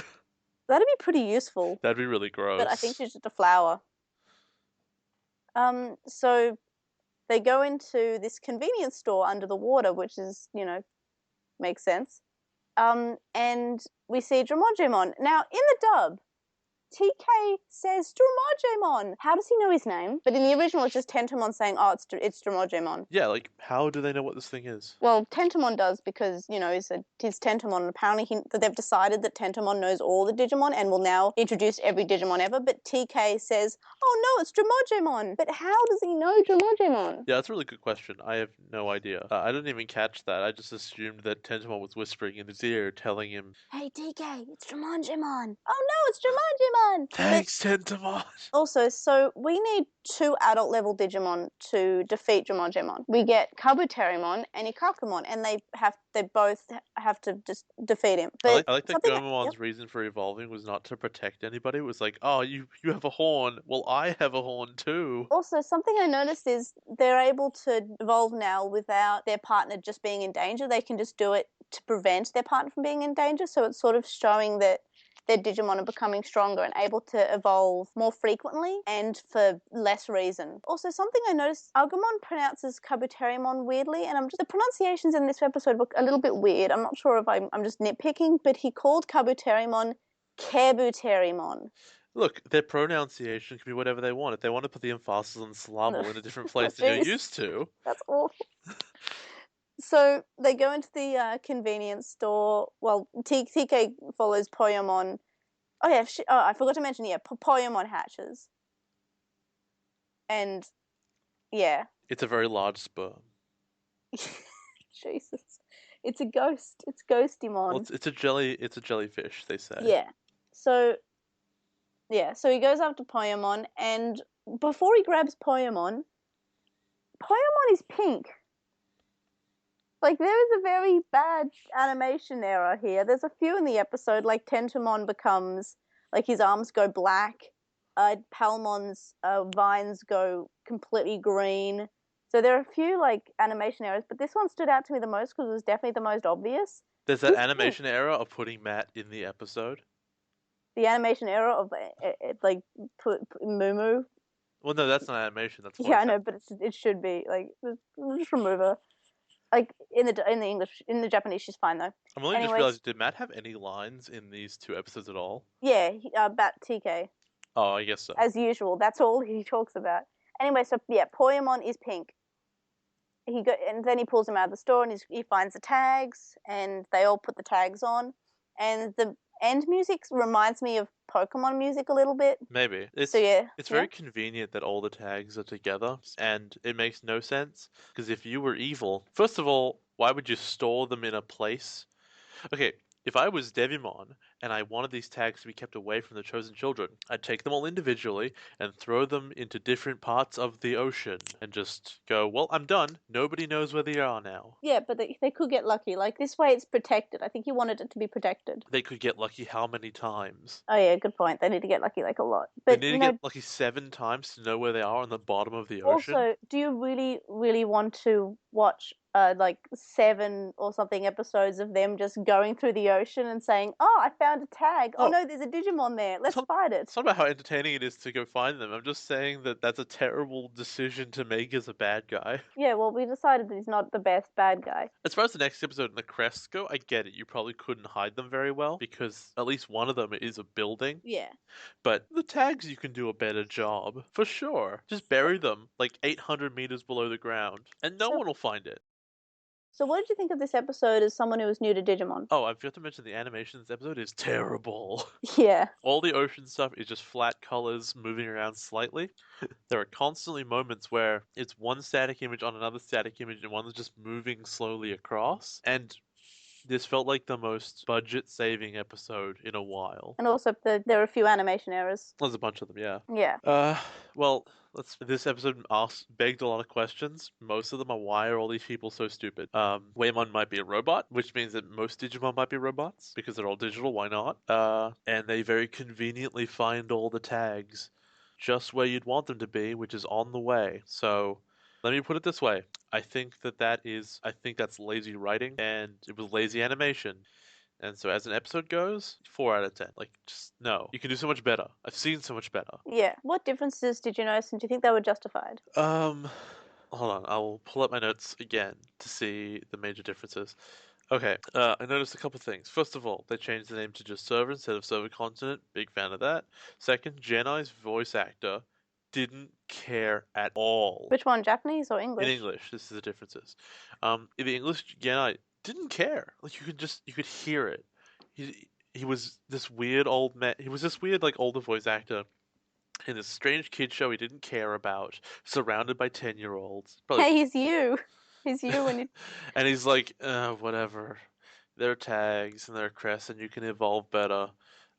That'd be pretty useful. That'd be really gross. But I think she's just a flower. So they go into this convenience store under the water, which is, makes sense. And we see Dramodgemon. Now, in the dub, TK says Dramodgemon. How does he know his name? But in the original, it's just Tentamon saying, "Oh, it's Dramodgemon." Yeah, like how do they know what this thing is? Well, Tentamon does because he's Tentamon, and apparently they've decided that Tentamon knows all the Digimon and will now introduce every Digimon ever. But TK says, "Oh no, it's Dramodgemon." But how does he know Dramodgemon? Yeah, that's a really good question. I have no idea. I didn't even catch that. I just assumed that Tentamon was whispering in his ear, telling him, "Hey TK, it's Dramodgemon." "Oh no, it's Dramodgemon." "Thanks, Tentamon." Also, so we need 2 adult level Digimon to defeat Dramodgemon. We get Kabuterimon and Ikakumon, and they both have to just defeat him. But I like that Gomamon's reason for evolving was not to protect anybody. It was like, oh, you have a horn. Well, I have a horn too. Also, something I noticed is they're able to evolve now without their partner just being in danger. They can just do it to prevent their partner from being in danger. So it's sort of showing that their Digimon are becoming stronger and able to evolve more frequently and for less reason. Also, something I noticed, Agumon pronounces Kabuterimon weirdly, and the pronunciations in this episode look a little bit weird. I'm not sure if I'm just nitpicking, but he called Kabuterimon Kebuterimon. Look, their pronunciation can be whatever they want. If they want to put the emphasis on syllable in a different place than you're used to. That's awful. So they go into the convenience store. Well, TK follows Poyomon. Oh yeah, I forgot to mention. Yeah, Poyomon hatches, and yeah, it's a very large sperm. Jesus, it's a ghost. It's Ghostymon. Well, it's a jelly. It's a jellyfish. They say. Yeah. So he goes up to Poyomon, and before he grabs Poyomon is pink. Like there is a very bad animation error here. There's a few in the episode, like Tentomon becomes like his arms go black. Palmon's vines go completely green. So there are a few like animation errors, but this one stood out to me the most because it was definitely the most obvious. There's that He's pink. animation error of putting Matt in the episode. The animation error of like put Moo. Well, no, that's not animation. That's Yeah, voice I know, acting. but it should be like just remove her. Like in the English, in the Japanese, she's fine though. I'm only just Anyways, realizing, did Matt have any lines in these two episodes at all? yeah, Bat TK Oh, I guess so. as usual. That's all he talks about. Anyway, so yeah, Poyamon is pink. And then he pulls him out of the store and he finds the tags and they all put the tags on. And the end music reminds me of Pokemon music a little bit. Maybe. So yeah, It's yeah. very convenient that all the tags are together, and it makes no sense because if you were evil, first of all, why would you store them in a place? Okay, if I was Devimon and I wanted these tags to be kept away from the chosen children, I'd take them all individually and throw them into different parts of the ocean and just go, well, I'm done. Nobody knows where they are now. Yeah, but they could get lucky. Like this way it's protected. I think he wanted it to be protected. They could get lucky how many times? Oh yeah, good point. They need to get lucky like a lot. They But need to get lucky 7 times to know where they are on the bottom of the ocean. also, do you really, really want to watch like 7 or something episodes of them just going through the ocean and saying, "Oh, I found a tag. Oh Oh, no, there's a Digimon there. Let's not, fight it." it's not about how entertaining it is to go find them. I'm just saying that that's a terrible decision to make as a bad guy. Yeah, well, we decided that he's not the best bad guy. As far as the next episode and the crests go, I get it. You probably couldn't hide them very well because at least one of them is a building. Yeah. But the tags, you can do a better job. For sure. Just bury them like 800 meters below the ground and no So, one will find it. so what did you think of this episode as someone who was new to Digimon? Oh, I forgot to mention the animation in this episode is terrible. Yeah. All the ocean stuff is just flat colors moving around slightly. There are constantly moments where it's one static image on another static image and one's just moving slowly across. And this felt like the most budget-saving episode in a while. And also, there are a few animation errors. There's a bunch of them, yeah. Yeah. Well, this episode begged a lot of questions. Most of them are, why are all these people so stupid? Whamon might be a robot, which means that most Digimon might be robots because they're all digital. Why not? And they very conveniently find all the tags just where you'd want them to be, which is on the way. So let me put it this way. I think that's lazy writing and it was lazy animation. And so as an episode goes, 4 out of 10. Like, just no. You can do so much better. I've seen so much better. Yeah. What differences did you notice, and do you think they were justified? Hold on. I'll pull up my notes again to see the major differences. Okay, I noticed a couple things. First of all, they changed the name to just Server instead of Server Continent. Big fan of that. Second, Janai's voice actor didn't care at all. Which one, Japanese or English? In English, this is the differences. In the English, Janai didn't care. Like you could hear it. He was this weird old man. He was this weird like older voice actor in this strange kid show he didn't care about, surrounded by 10-year-olds. Hey, he's you. He's you when you. And he's like, whatever. They're tags and they're crests, and you can evolve better.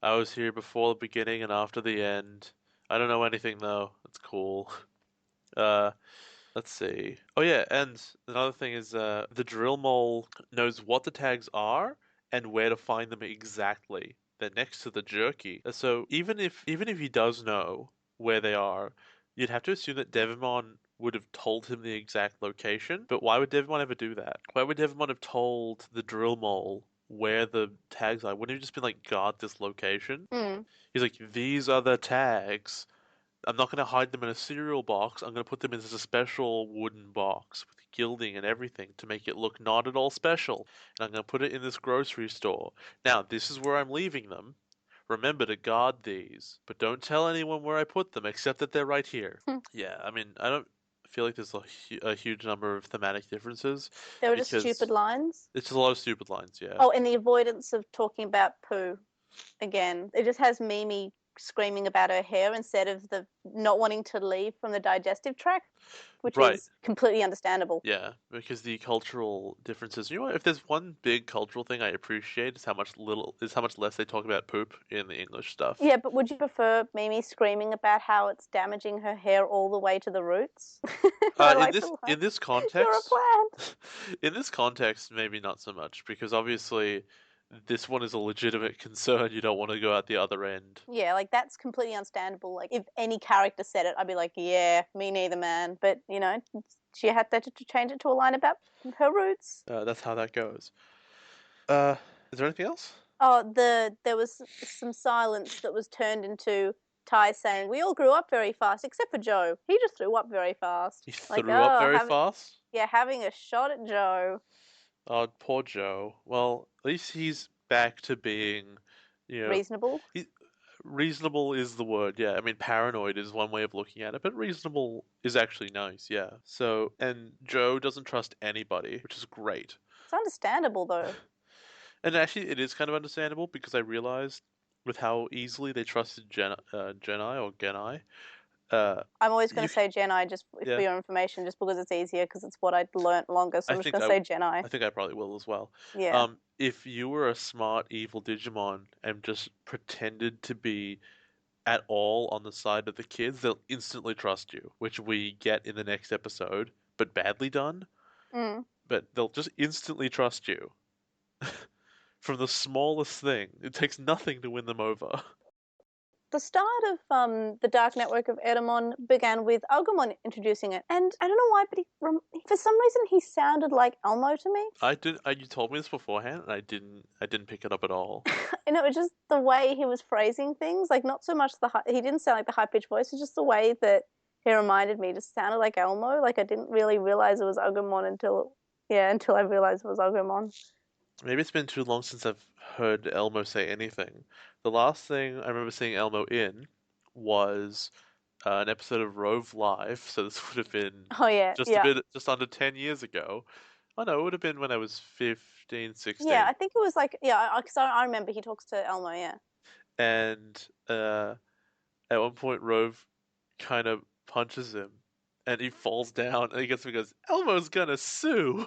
I was here before the beginning and after the end. I don't know anything though. It's cool. Let's see. Oh yeah, and another thing is the drill mole knows what the tags are and where to find them exactly. They're next to the jerky. So even if he does know where they are, you'd have to assume that Devimon would have told him the exact location. But why would Devimon ever do that? Why would Devimon have told the drill mole where the tags are? Wouldn't he just been like, guard this location? Mm. He's like, these are the tags. I'm not going to hide them in a cereal box. I'm going to put them in a special wooden box with gilding and everything to make it look not at all special. And I'm going to put it in this grocery store. Now, this is where I'm leaving them. Remember to guard these, but don't tell anyone where I put them except that they're right here. Yeah, I mean, I don't feel like there's a huge number of thematic differences. They were just stupid lines. It's just a lot of stupid lines, yeah. Oh, and the avoidance of talking about poo again. It just has Mimi screaming about her hair instead of the not wanting to leave from the digestive tract, which Right. is completely understandable. Yeah, because the cultural differences. You know what? If there's one big cultural thing I appreciate is how much less they talk about poop in the English stuff. Yeah, but would you prefer Mimi screaming about how it's damaging her hair all the way to the roots? I In like this the line. in this You're a context, plant. in this context, maybe not so much because obviously this one is a legitimate concern. You don't want to go out the other end. Yeah, like that's completely understandable. Like if any character said it, I'd be like, yeah, me neither, man. But she had to change it to a line about her roots. That's how that goes. Uh, is there anything else? Oh, there was some silence that was turned into Ty saying, "We all grew up very fast, except for Joe. He just threw up very fast." He Like, threw up oh, very fast. having a shot at Joe. Oh, poor Joe. Well, at least he's back to being, you know, Reasonable. he, reasonable is the word. Yeah, I mean, paranoid is one way of looking at it, but reasonable is actually nice. Yeah. So, and Joe doesn't trust anybody, which is great. It's understandable though. And actually, it is kind of understandable because I realized with how easily they trusted Genai or Genai. I'm always going You, to say Jedi just for yeah, your information, just because it's easier, because it's what I'd learnt longer. So I I'm just think going to I, say Jedi. I think I probably will as well. Yeah. If you were a smart evil Digimon and just pretended to be at all on the side of the kids, they'll instantly trust you, which we get in the next episode, but badly done. Mm. But they'll just instantly trust you from the smallest thing. It takes nothing to win them over. The start of the Dark Network of Edamon began with Agumon introducing it, and I don't know why, but for some reason he sounded like Elmo to me. I didn't. You told me this beforehand, and I didn't pick it up at all. And it was just the way he was phrasing things, like not so much he didn't sound like the high pitched voice, it's just the way that he reminded me just sounded like Elmo. Like I didn't really realize it was Agumon until I realized it was Agumon. Maybe it's been too long since I've heard Elmo say anything. The last thing I remember seeing Elmo in was an episode of Rove Live, so this would have been Oh yeah, yeah. just under 10 years ago. Oh no, it would have been when I was 15, Yeah, 16. I think it was like because I remember he talks to Elmo. Yeah. And at one point, Rove kind of punches him, and he falls down, and he gets and goes, "Elmo's gonna sue."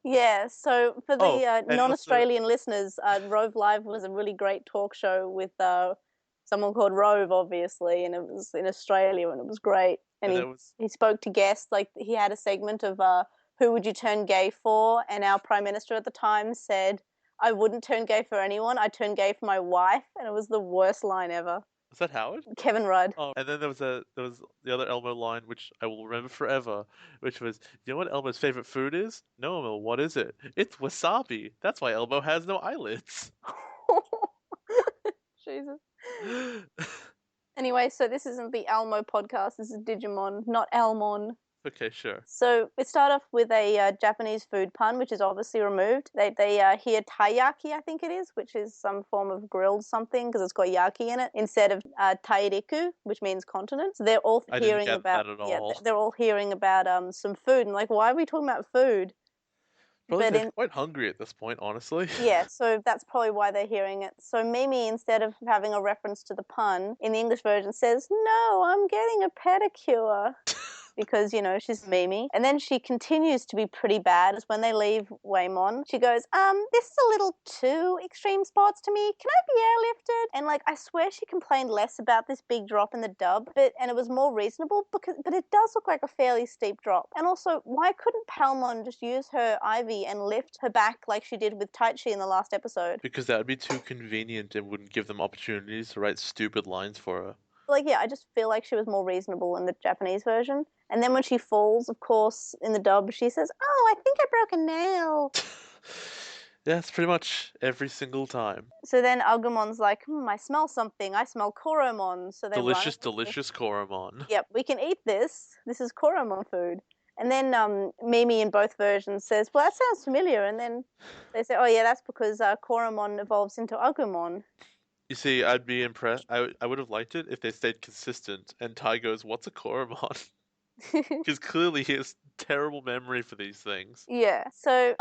Yeah. So for Oh, the and he also non-Australian listeners, Rove Live was a really great talk show with someone called Rove, obviously, and it was in Australia, and it was great. And and he that was he spoke to guests. Like he had a segment of who would you turn gay for, and our prime minister at the time said, "I wouldn't turn gay for anyone. I'd turn gay for my wife," and it was the worst line ever. was that Howard? Kevin Rudd. Oh, and then there was the other Elmo line which I will remember forever, which was, "You know what Elmo's favorite food is? No, Elmo, what is it? It's wasabi. That's why Elmo has no eyelids." Jesus. Anyway, so this isn't the Elmo podcast. This is Digimon, not Elmon. Okay, sure. So we start off with a Japanese food pun, which is obviously removed. They hear taiyaki, I think it is, which is some form of grilled something because it's got yaki in it, instead of tairiku, which means continent. So they're all I didn't hearing get about that at all. they're all hearing about some food, and like, why are we talking about food? Probably But they're in quite hungry at this point, honestly. Yeah, so that's probably why they're hearing it. So Mimi, instead of having a reference to the pun in the English version, says, "No, I'm getting a pedicure." Because she's Mimi. And then she continues to be pretty bad as when they leave Whamon. She goes, this is a little too extreme sports to me. Can I be airlifted? And like I swear she complained less about this big drop in the dub, and it was more reasonable but it does look like a fairly steep drop. And also, why couldn't Palmon just use her Ivy and lift her back like she did with Taichi in the last episode? Because that would be too convenient and wouldn't give them opportunities to write stupid lines for her. Like, yeah, I just feel like she was more reasonable in the Japanese version. And then when she falls, of course, in the dub, she says, "Oh, I think I broke a nail." Yeah, it's pretty much every single time. So then Agumon's like, I smell something. I smell Koromon. So they run Delicious, away. delicious Koromon. Yep, we can eat this. This is Koromon food. And then Mimi in both versions says, "Well, that sounds familiar." And then they say, "Oh, yeah, that's because Koromon evolves into Agumon." You see, I'd be impressed. I would have liked it if they stayed consistent. And Ty goes, "What's a Koromon?" Because clearly he has terrible memory for these things. Yeah. So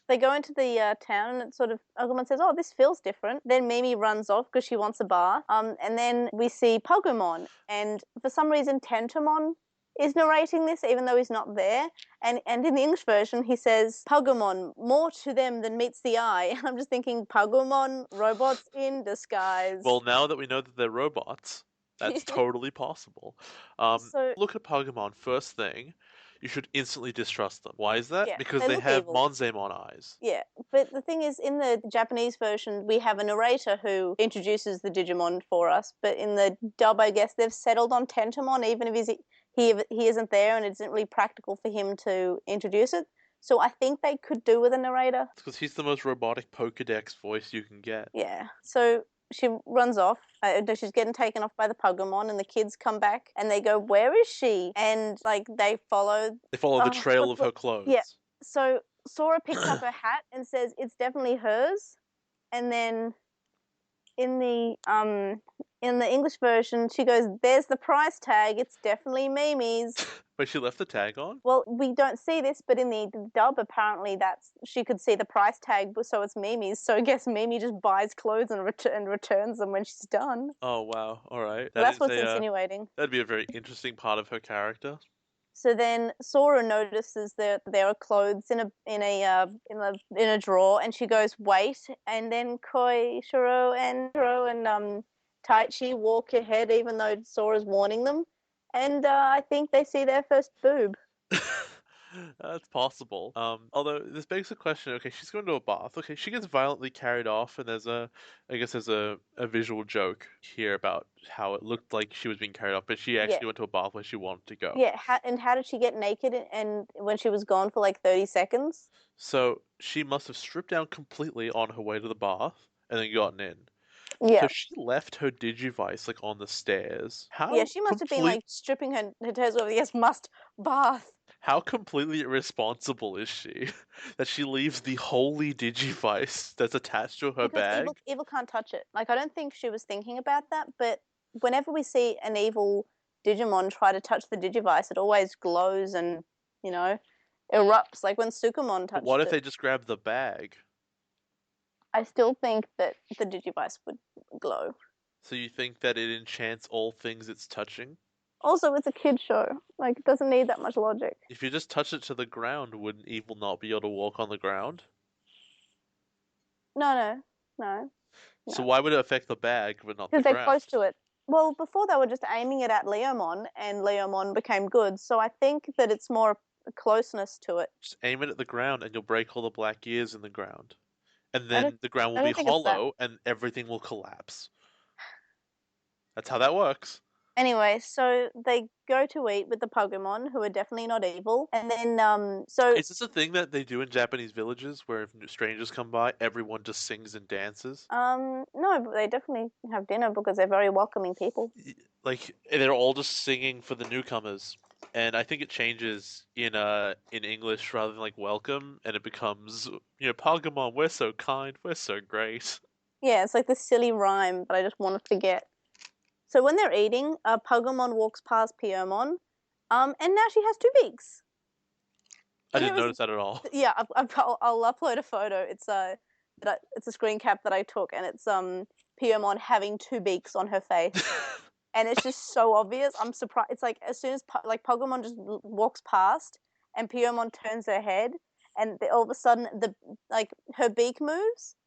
they go into the town, and it's sort of Agumon says, "Oh, this feels different." Then Mimi runs off because she wants a bath. And then we see Pugumon, and for some reason Tentomon is narrating this, even though he's not there. And in the English version, he says, "Pugumon, more to them than meets the eye." And I'm just thinking, Pugumon, robots in disguise. Well, now that we know that they're robots, that's totally possible. So Look at Pokemon, first thing, you should instantly distrust them. Why is that? yeah, Because they they look have evil. Monzaemon eyes. Yeah, but the thing is, in the Japanese version, we have a narrator who introduces the Digimon for us. But in the dub, I guess they've settled on Tentomon, even if he isn't there, and it isn't really practical for him to introduce it. So I think they could do with a narrator. Because he's the most robotic Pokedex voice you can get. Yeah. So she runs off. She's getting taken off by the Pugmon, and the kids come back, and they go, "Where is she?" And like they follow. They follow the trail of her Yeah. clothes. So Sora picks up her hat and says, "It's definitely hers." And then in the um in the English version, she goes, "There's the price tag. It's definitely Mimi's." But she left the tag on? Well, we don't see this, but in the dub, apparently that's she could see the price tag, so it's Mimi's. So I guess Mimi just buys clothes and returns them when she's done. Oh wow, alright. So that's what's insinuating. That'd be a very interesting part of her character. So then Sora notices that there are clothes in a drawer, and she goes, "Wait!" And then Shiro and Taichi walk ahead, even though Sora's warning them. And I think they see their first boob. That's possible. Although this begs the question, okay, she's going to a bath. Okay, she gets violently carried off, and I guess there's a visual joke here about how it looked like she was being carried off, but she Yeah, actually went to a bath where she wanted to go. yeah. And how did she get naked? And when she was gone for like 30 seconds? So she must have stripped down completely on her way to the bath and then gotten in. So Yeah, she left her Digivice like on the stairs. yeah. She must have been like stripping her toes over. Yes, must bath. How completely irresponsible is she that she leaves the holy Digivice that's attached to her Because bag? evil can't touch it. Like I don't think she was thinking about that, but whenever we see an evil Digimon try to touch the Digivice, it always glows and you know erupts. Like when Sukamon But what touched if it, they just grab the bag? I still think that the Digivice would glow. So you think that it enchants all things it's touching? Also, it's a kid show. Like it doesn't need that much logic. If you just touch it to the ground, wouldn't evil not be able to walk on the ground? No, no, no, So no. why would it affect the bag but not the Because they're ground? close to it. Well, before they were just aiming it at Leomon, and Leomon became good. So I think that it's more closeness to it. Just aim it at the ground and you'll break all the black gears in the ground. And I don't. then the ground will I be don't think it's that. hollow and everything will collapse. That's how that works. Anyway, so they go to eat with the Pokemon, who are definitely not evil, and then Is this a thing that they do in Japanese villages where if strangers come by, everyone just sings and dances? no, but they definitely have dinner because they're very welcoming people. Like they're all just singing for the newcomers. And I think it changes in English rather than like welcome, and it becomes Pokemon, we're so kind, we're so great. Yeah, it's like this silly rhyme, but I just want to forget. So when they're eating, Pokemon walks past Piomon, and now she has two beaks. I Here didn't is notice that at all. yeah, I'll upload a photo. It's a screen cap that I took, and it's Piomon having two beaks on her face, and it's just so obvious. I'm surprised. It's like as soon as like Pokemon just walks past, and Piomon turns her head, and all of a sudden like her beak moves,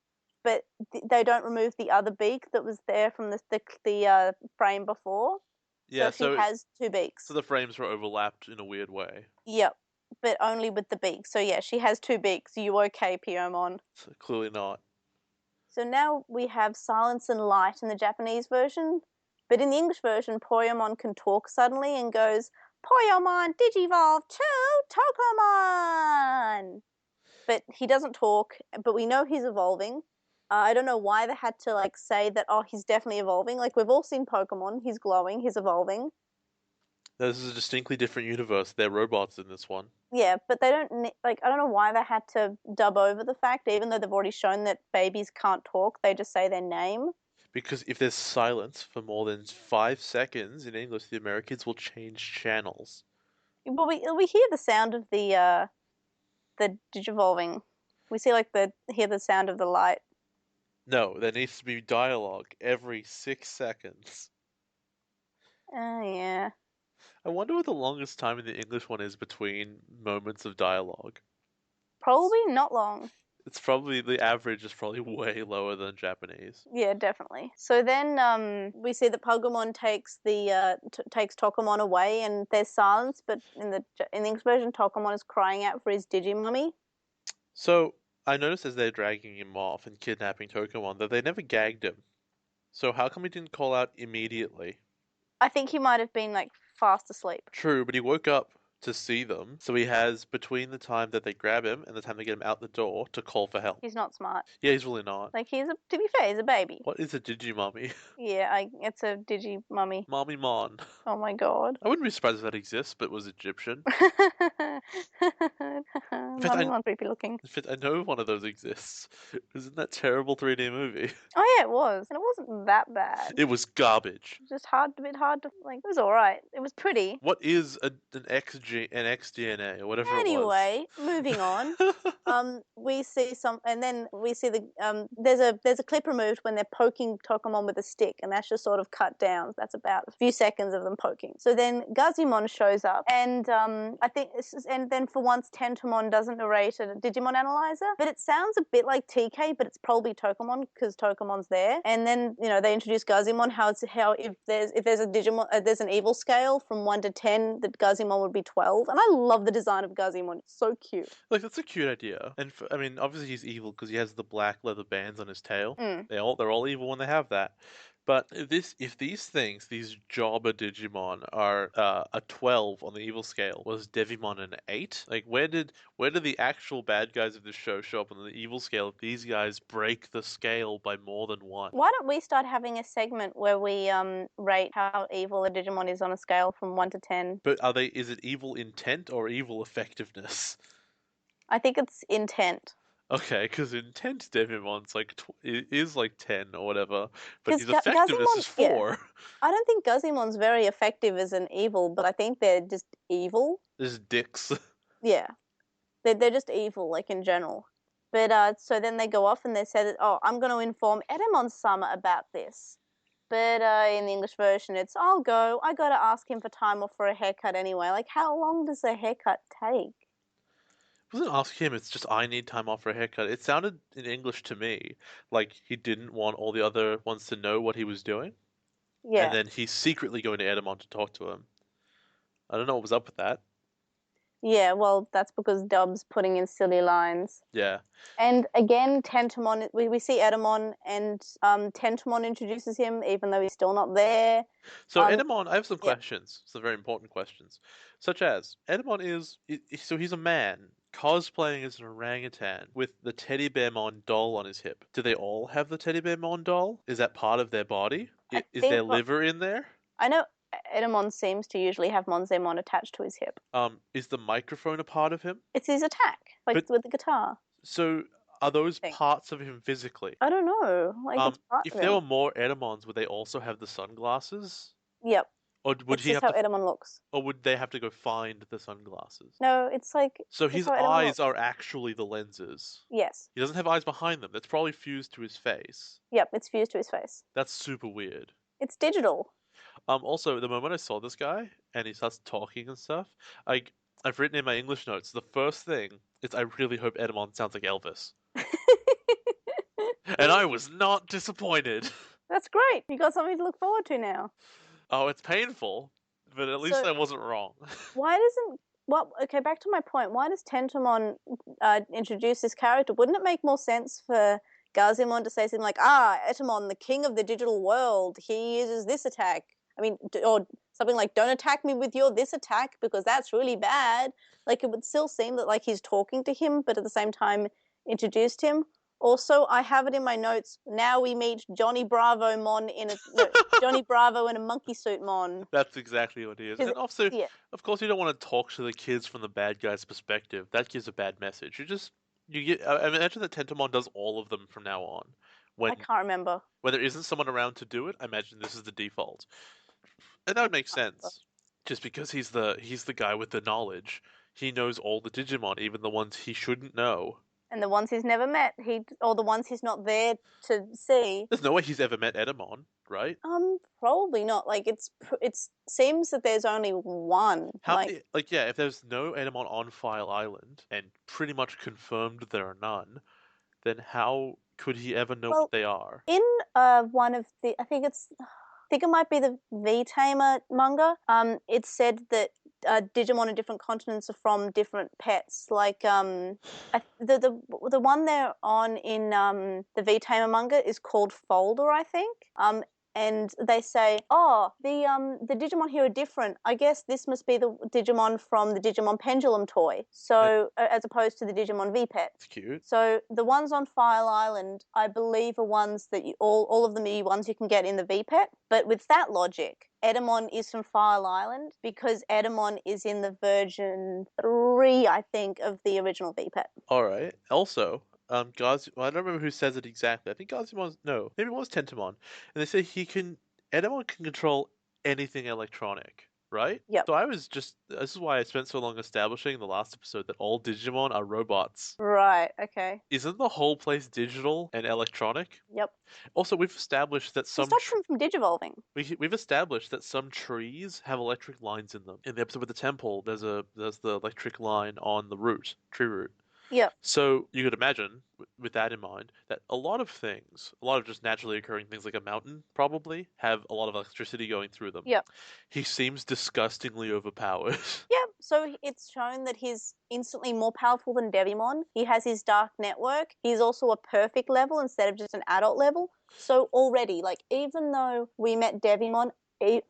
but they don't remove the other beak that was there from the frame before. So Yeah, she has two so beaks. the frames were overlapped in a weird way. Yep, but only with the beak. So yeah, she has two beaks. You okay, Piomon? So clearly not. So now we have silence and light in the Japanese version, but in the English version, Poyomon can talk suddenly and goes, "Poyomon Digivolve to Tokomon!" But he doesn't talk, but we know he's evolving. I don't know why they had to like say that, oh, he's definitely evolving. Like we've all seen Pokemon, he's glowing, he's evolving. This is a distinctly different universe. They're robots in this one. Yeah, but they don't like. I don't know why they had to dub over the fact, even though they've already shown that babies can't talk. They just say their name. Because if there's silence for more than 5 seconds in English, the Americans will change channels. Well, we hear the sound of the digivolving. We see like the hear the sound of the light. No, there needs to be dialogue every 6 seconds. Oh yeah. I wonder what the longest time in the English one is between moments of dialogue. Probably not long. It's probably the average is probably way lower than Japanese. Yeah, definitely. So then we see that Pugamon takes takes Tokamon away, and there's silence. But in the English version, Tokamon is crying out for his Digimummy. So I noticed as they're dragging him off and kidnapping Tokamon that they never gagged him. So how come he didn't call out immediately? I think he might have been like fast asleep. True, but he woke up to see them, so he has between the time that they grab him and the time they get him out the door to call for help. He's not smart. Yeah, he's really not. Like to be fair, he's a baby. What is a Digimummy? Yeah, it's a Digimummy. Mommymon. Oh my god. I wouldn't be surprised if that exists, but was Egyptian. Mummymon's creepy looking. In fact, I know one of those exists. Isn't that terrible 3D movie? Oh yeah, it was, and it wasn't that bad. It was garbage. Just a bit hard to like. It was all right. It was pretty. What is an XDNA or whatever Anyway, it was? moving on. We see and then we see there's a clip removed when they're poking Tokamon with a stick, and that's just sort of cut down. That's about a few seconds of them poking. So then Gazimon shows up, and and then for once Tentomon doesn't narrate a Digimon analyzer, but it sounds a bit like TK, but it's probably Tokamon because Tokamon's there. And then they introduce Gazimon, how if there's a Digimon, there's an evil scale from 1 to 10, that Gazimon would be 12, and I love the design of Gazimon. It's so cute. Like, that's a cute idea. And I mean, obviously he's evil because he has the black leather bands on his tail. They're all evil when they have that. But if these jobber Digimon are a 12 on the evil scale, was Devimon an 8? Like, where did the actual bad guys of this show show up on the evil scale if these guys break the scale by more than 1? Why don't we start having a segment where we rate how evil a Digimon is on a scale from 1 to 10? But is it evil intent or evil effectiveness? I think it's intent. Okay, because intent Devimon's is like 10 or whatever, but 'Cause his effectiveness is 4. Yeah. I don't think Guzimon's very effective as an evil, but I think they're just evil. There's dicks. Yeah. They're just evil, like in general. But so then they go off and they say that, oh, I'm going to inform Edamon-sama about this. But in the English version, it's, I'll go. I got to ask him for time off for a haircut anyway. Like, how long does a haircut take? It wasn't ask him, it's just I need time off for a haircut. It sounded in English to me like he didn't want all the other ones to know what he was doing. Yeah. And then he's secretly going to Edamon to talk to him. I don't know what was up with that. Yeah, well, that's because Dub's putting in silly lines. Yeah. And again, Tentomon, we see Edamon, and Tentomon introduces him, even though he's still not there. So Edamon, I have some questions, some very important questions, such as Edamon so he's a man cosplaying as an orangutan with the Teddy Bearmon doll on his hip. Do they all have the Teddy Bearmon doll? Is that part of their body? Is there liver in there? I know Edamon seems to usually have Monzemon attached to his hip. Is the microphone a part of him? It's his attack, with the guitar. So are those parts of him physically? I don't know. Like, if there were more Edamons, would they also have the sunglasses? Yep. Or would it's just how Edamon looks. Or would they have to go find the sunglasses? No, it's like. So his eyes are actually the lenses. Yes. He doesn't have eyes behind them. That's probably fused to his face. Yep, it's fused to his face. That's super weird. It's digital. Also, the moment I saw this guy and he starts talking and stuff, I've written in my English notes, the first thing is I really hope Edamon sounds like Elvis. And I was not disappointed. That's great. You got something to look forward to now. Oh, it's painful, but at least I wasn't wrong. Why doesn't... Well, okay, back to my point. Why does Tentomon introduce this character? Wouldn't it make more sense for Gazimon to say something like, Etamon, the king of the digital world, he uses this attack. I mean, or something like, don't attack me with your this attack because that's really bad. Like, it would still seem that, like, he's talking to him, but at the same time introduced him. Also, I have it in my notes. Now we meet Johnny Bravo Mon Johnny Bravo in a Monkeysuitmon. That's exactly what he is. And also, of course, you don't want to talk to the kids from the bad guy's perspective. I imagine that Tentomon does all of them from now on. I can't remember. When there isn't someone around to do it, I imagine this is the default. And that would make sense. Just because he's the guy with the knowledge. He knows all the Digimon, even the ones he shouldn't know. And the ones he's never met, or the ones he's not there to see. There's no way he's ever met Edamon, right? Probably not. Like it seems that there's only one. How many, like, yeah, if there's no Edamon on File Island and pretty much confirmed there are none, then how could he ever know what well, they are? in one of the, I think it might be the V Tamer manga. It said that Digimon in different continents are from different pets. Like the one they're on in the V Tamer manga is called Folder, I think. And they say, "Oh, the Digimon here are different. I guess this must be the Digimon from the Digimon Pendulum toy." So as opposed to the Digimon V Pet. It's cute. So the ones on File Island, I believe, are ones that all of them are ones you can get in the V Pet. But with that logic, Edamon is from File Island because Edamon is in the version 3, I think, of the original V Pet. All right. Also, well, I don't remember who says it exactly. I think Gazimon's no, maybe it was Tentamon, and they say Edamon can control anything electronic, right? Yep. So this is why I spent so long establishing in the last episode that all Digimon are robots. Right. Okay. Isn't the whole place digital and electronic? Yep. Also, we've established that He stopped them from digivolving. we've established that some trees have electric lines in them. In the episode with the temple, there's the electric line on the tree root. Yep. So you could imagine, with that in mind, that a lot of things, a lot of just naturally occurring things like a mountain probably, have a lot of electricity going through them. Yep. He seems disgustingly overpowered. Yep. So it's shown that he's instantly more powerful than Devimon. He has his dark network. He's also a perfect level instead of just an adult level. So already, like, even though we met Devimon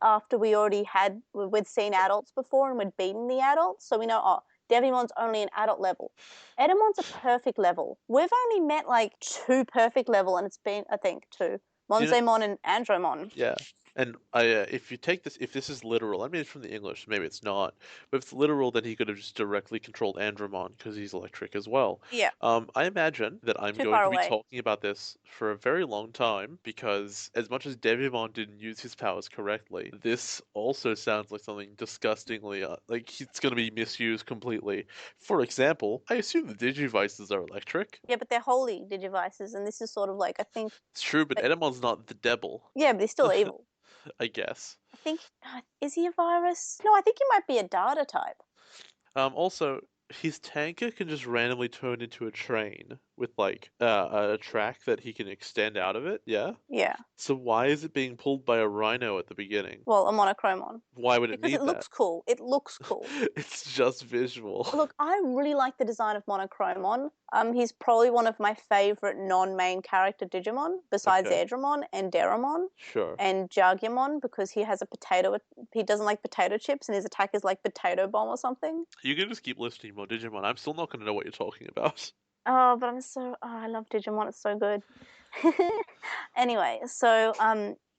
after we'd seen adults before and we'd beaten the adults, so we know, oh, Devimon's only an adult level. Edamon's a perfect level. We've only met like 2 perfect level, and it's been, I think, 2. Monzaemon and Andromon. Yeah. And if this is literal, I mean, it's from the English, maybe it's not. But if it's literal, then he could have just directly controlled Andromon because he's electric as well. Yeah. I imagine that I'm Too going far to be away. talking about this for a very long time because as much as Devimon didn't use his powers correctly, this also sounds like something disgustingly like it's going to be misused completely. For example, I assume the Digivices are electric. Yeah, but they're holy Digivices, and this is sort of like, I think. It's true, but Edamon's not the devil. Yeah, but he's still evil. I guess. I think, is he a virus? No, I think he might be a data type. Also, his tanker can just randomly turn into a train with like a track that he can extend out of it. Yeah. Yeah. So why is it being pulled by a rhino at the beginning? Well, a monochromon. Why would it Because need it looks cool. It looks cool. It's just visual. Look, I really like the design of Monochromon. He's probably one of my favorite non-main character Digimon, besides Okay. Edramon and Deramon Sure. and Jargimon, because he has a potato. He doesn't like potato chips, and his attack is like potato bomb or something. You can just keep listing more Digimon. I'm still not going to know what you're talking about. Oh, but I love Digimon. It's so good. Anyway, so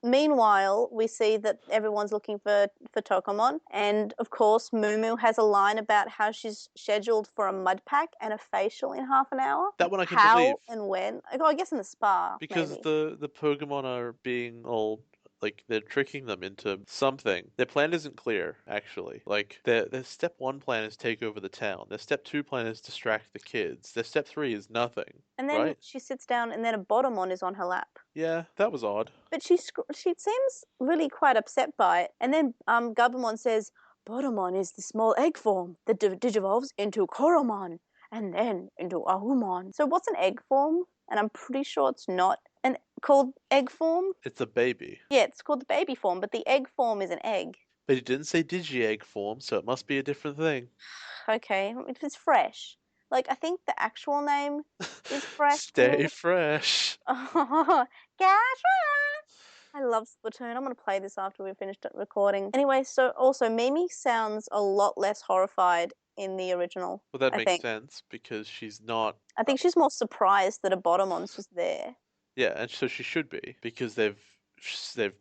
meanwhile, we see that everyone's looking for Tokomon, and of course, Mumu has a line about how she's scheduled for a mud pack and a facial in half an hour. That one I can How believe. and when? Oh, I guess in the spa. Because maybe. the Pokemon are being all like they're tricking them into something. Their plan isn't clear, actually. Like their step 1 plan is take over the town. Their step 2 plan is distract the kids. Their step 3 is nothing. And then right? she sits down, and then a Botomon is on her lap. Yeah, that was odd. But she seems really quite upset by it. And then Gabumon says, Botomon is the small egg form that digivolves into Koromon and then into Ahumon. So what's an egg form? And I'm pretty sure it's not called egg form. It's a baby. Yeah, it's called the baby form, but the egg form is an egg. But it didn't say Digi-Egg form, so it must be a different thing. Okay, if it's fresh. Like, I think the actual name is fresh. Stay fresh. Oh, gosh. I love Splatoon. I'm going to play this after we've finished recording. Anyway, so also Mimi sounds a lot less horrified in the original. Well, that I makes think. sense because she's not. I think she's more surprised that a Botomon's just there. Yeah, and so she should be because they've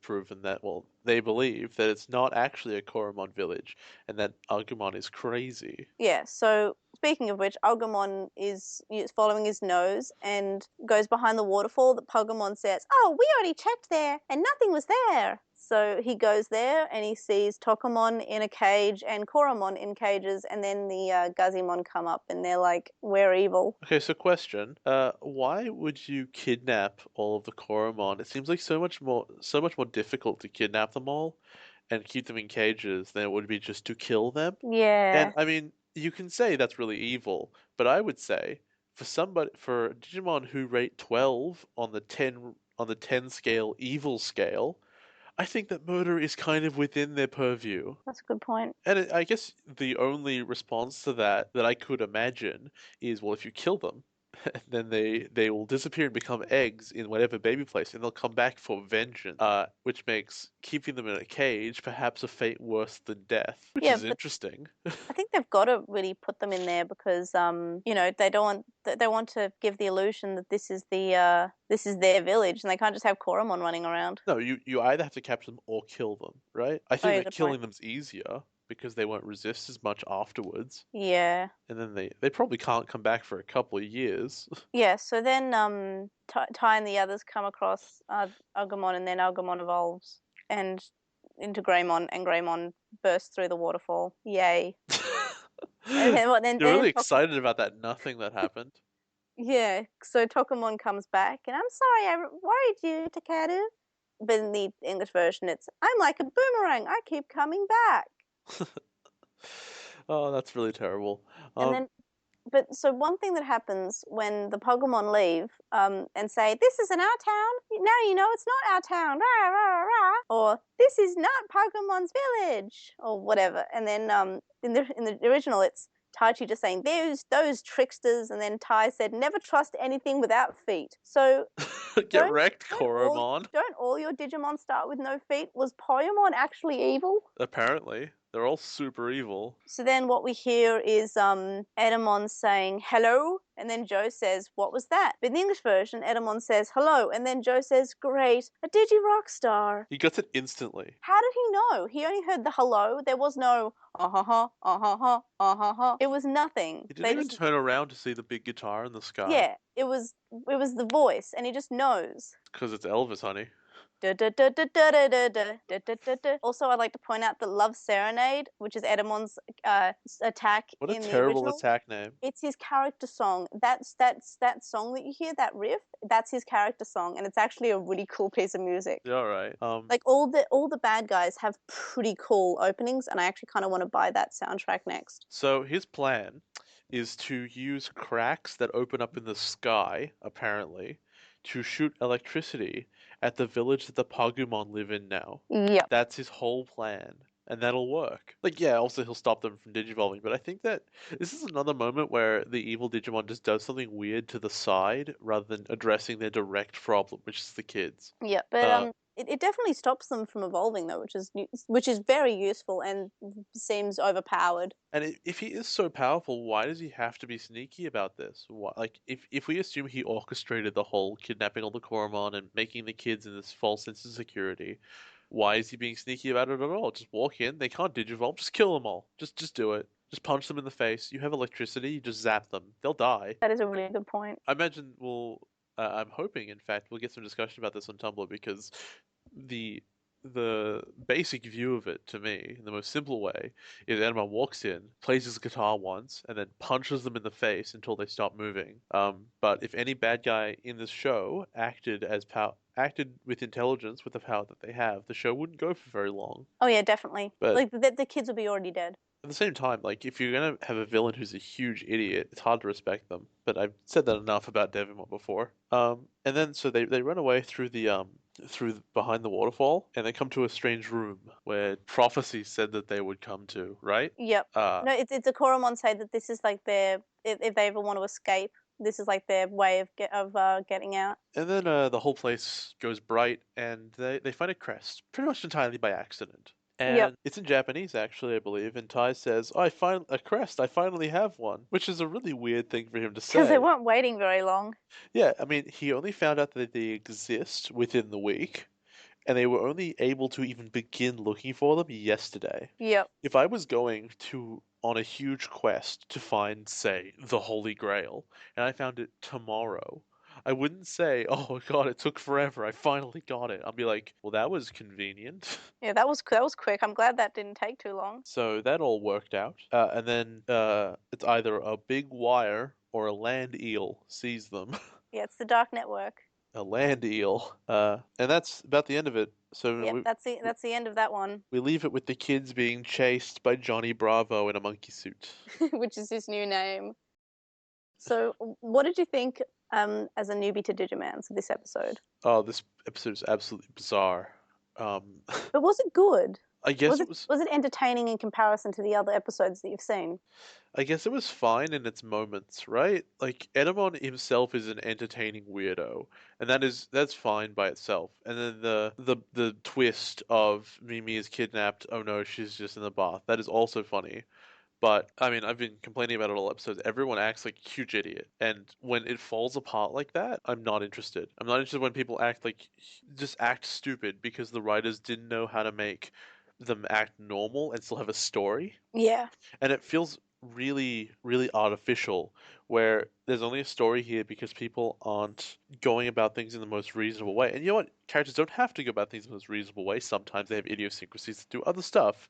proven that. Well, they believe that it's not actually a Koromon village and that Agumon is crazy. Yeah, so speaking of which, Agumon is following his nose and goes behind the waterfall that Pugumon says, "Oh, we already checked there and nothing was there." So he goes there and he sees Tokamon in a cage and Koromon in cages, and then the Guzimon come up and they're like, "We're evil." Okay, so question. Why would you kidnap all of the Koromon? It seems like so much more difficult to kidnap them all and keep them in cages than it would be just to kill them. And Yeah, I mean, you can say that's really evil, but I would say for Digimon who rate 12 on the 10 scale evil scale, I think that murder is kind of within their purview. that's a good point. And I guess the only response to that I could imagine is, well, if you kill them, then they will disappear and become eggs in whatever baby place, and they'll come back for vengeance. Which makes keeping them in a cage perhaps a fate worse than death, which Yeah, is but interesting. I think they've got to really put them in there because they don't want they want to give the illusion that this is their village and they can't just have Koromon running around. No, you either have to capture them or kill them, right? I Oh think yeah, that good point. killing them's easier because they won't resist as much afterwards, Yeah. and then they probably can't come back for a couple of years. Yeah, so then Tai and the others come across Agumon and then Agumon evolves and into Greymon and Greymon bursts through the waterfall. Yay. And then what You're really excited about that nothing that happened. yeah, so Tokamon comes back and I'm sorry I worried you, Takeru. But in the English version it's I'm like a boomerang, I keep coming back. Oh, that's really terrible. And Um, then but so one thing that happens when the Pokemon leave and say, "This isn't our town," now you know it's not our town, rah, rah, rah. Or "This is not Pokemon's village," or whatever. And then in the original, it's Taichi just saying, "Those tricksters," and then Tai said, "Never trust anything without feet." So get don't wrecked, Koromon. don't all your Digimon start with no feet? Was Poyamon actually evil? Apparently, they're all super evil. So then what we hear is Edamon saying hello, and then Joe says, "What was that?" But in the English version, Edamon says hello, and then Joe says, "Great, a Digi-Rock star." He gets it instantly. How did he know? He only heard the hello. There was no ha ha ha. It was nothing. He didn't They even just turn around to see the big guitar in the sky. yeah, it was the voice, and he just knows. Because it's Elvis, honey. Also, I'd like to point out that Love Serenade, which is Edamon's attack What a in the terrible original, attack name. it's his character song. That's that song that you hear, that riff, that's his character song, and it's actually a really cool piece of music. Yeah, alright. Like all the bad guys have pretty cool openings, and I actually kind of want to buy that soundtrack next. So his plan is to use cracks that open up in the sky, apparently, to shoot electricity at the village that the Pagumon live in now. Yep. That's his whole plan. And that'll work. Like, yeah, also he'll stop them from digivolving, but I think that this is another moment where the evil Digimon just does something weird to the side rather than addressing their direct problem, which is the kids. Yeah, but Uh, it definitely stops them from evolving though, which is very useful and seems overpowered. and if he is so powerful, why does he have to be sneaky about this? Why, like, if we assume he orchestrated the whole kidnapping all the Koromon and making the kids in this false sense of security, why is he being sneaky about it at all? Just walk in, they can't digivolve, just kill them all. Just do it. Just punch them in the face. You have electricity, you just zap them. They'll die. That is a really good point. I imagine I'm hoping, in fact, we'll get some discussion about this on Tumblr because the the basic view of it to me, in the most simple way, is Anima walks in, plays his guitar once, and then punches them in the face until they stop moving. But if any bad guy in this show acted with intelligence with the power that they have, the show wouldn't go for very long. Oh yeah, definitely. But Like the kids would be already dead. at the same time, like if you're gonna have a villain who's a huge idiot, it's hard to respect them. But I've said that enough about Devimon before. And then so they run away through behind the waterfall, and they come to a strange room where prophecy said that they would come to, right? Yep. Uh, No, it's a Koromon say that this is like their if they ever want to escape, this is like their way of getting out. and then the whole place goes bright, and they find a crest, pretty much entirely by accident. Yep. And it's in Japanese, actually, I believe. And Tai says, "Oh, I find a crest. I finally have one," which is a really weird thing for him to Because they say. weren't waiting very long. Yeah, I mean, he only found out that they exist within the week, and they were only able to even begin looking for them yesterday. Yep. If I was going to on a huge quest to find, say, the Holy Grail, and I found it tomorrow, I wouldn't say, "Oh God, it took forever. I finally got it." I'll be like, "Well, that was convenient." Yeah, that was quick. I'm glad that didn't take too long. So that all worked out. And then it's either a big wire or a land eel sees them. Yeah, it's the dark network. A land eel. And that's about the end of it. So Yep, that's the end of that one, we leave it with the kids being chased by Johnny Bravo in a monkey suit. which is his new name. So, what did you think as a newbie to Digimon for this episode? Oh, this episode is absolutely bizarre. Um, But was it good? I guess Was it it was. was it entertaining in comparison to the other episodes that you've seen? I guess it was fine in its moments, right? Like Edamon himself is an entertaining weirdo, and that's fine by itself. And then the twist of Mimi is kidnapped. Oh no, she's just in the bath. That is also funny. But I mean, I've been complaining about it all episodes. Everyone acts like a huge idiot, and when it falls apart like that, I'm not interested. I'm not interested when people act like just act stupid because the writers didn't know how to make them act normal and still have a story. Yeah. And it feels really, really artificial where there's only a story here because people aren't going about things in the most reasonable way. And you know what? Characters don't have to go about things in the most reasonable way. Sometimes they have idiosyncrasies to do other stuff.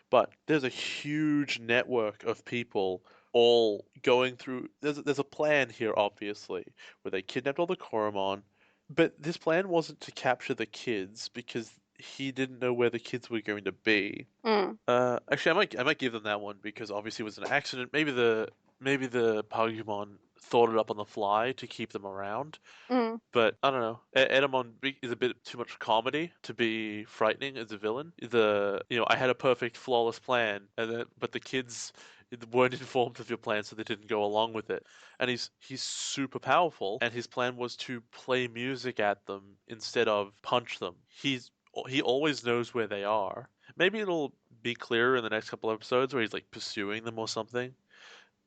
But there's a huge network of people all going through. There's a plan here, obviously, where they kidnapped all the Koromon. But this plan wasn't to capture the kids because he didn't know where the kids were going to be. Mm. Actually, I might give them that one because obviously it was an accident. Maybe the Pokemon thought it up on the fly to keep them around. Mm. But I don't know. Edamon is a bit too much comedy to be frightening as a villain. I had a perfect, flawless plan, but the kids weren't informed of your plan, so they didn't go along with it. And he's super powerful, and his plan was to play music at them instead of punch them. He always knows where they are. Maybe it'll be clearer in the next couple episodes where he's like pursuing them or something.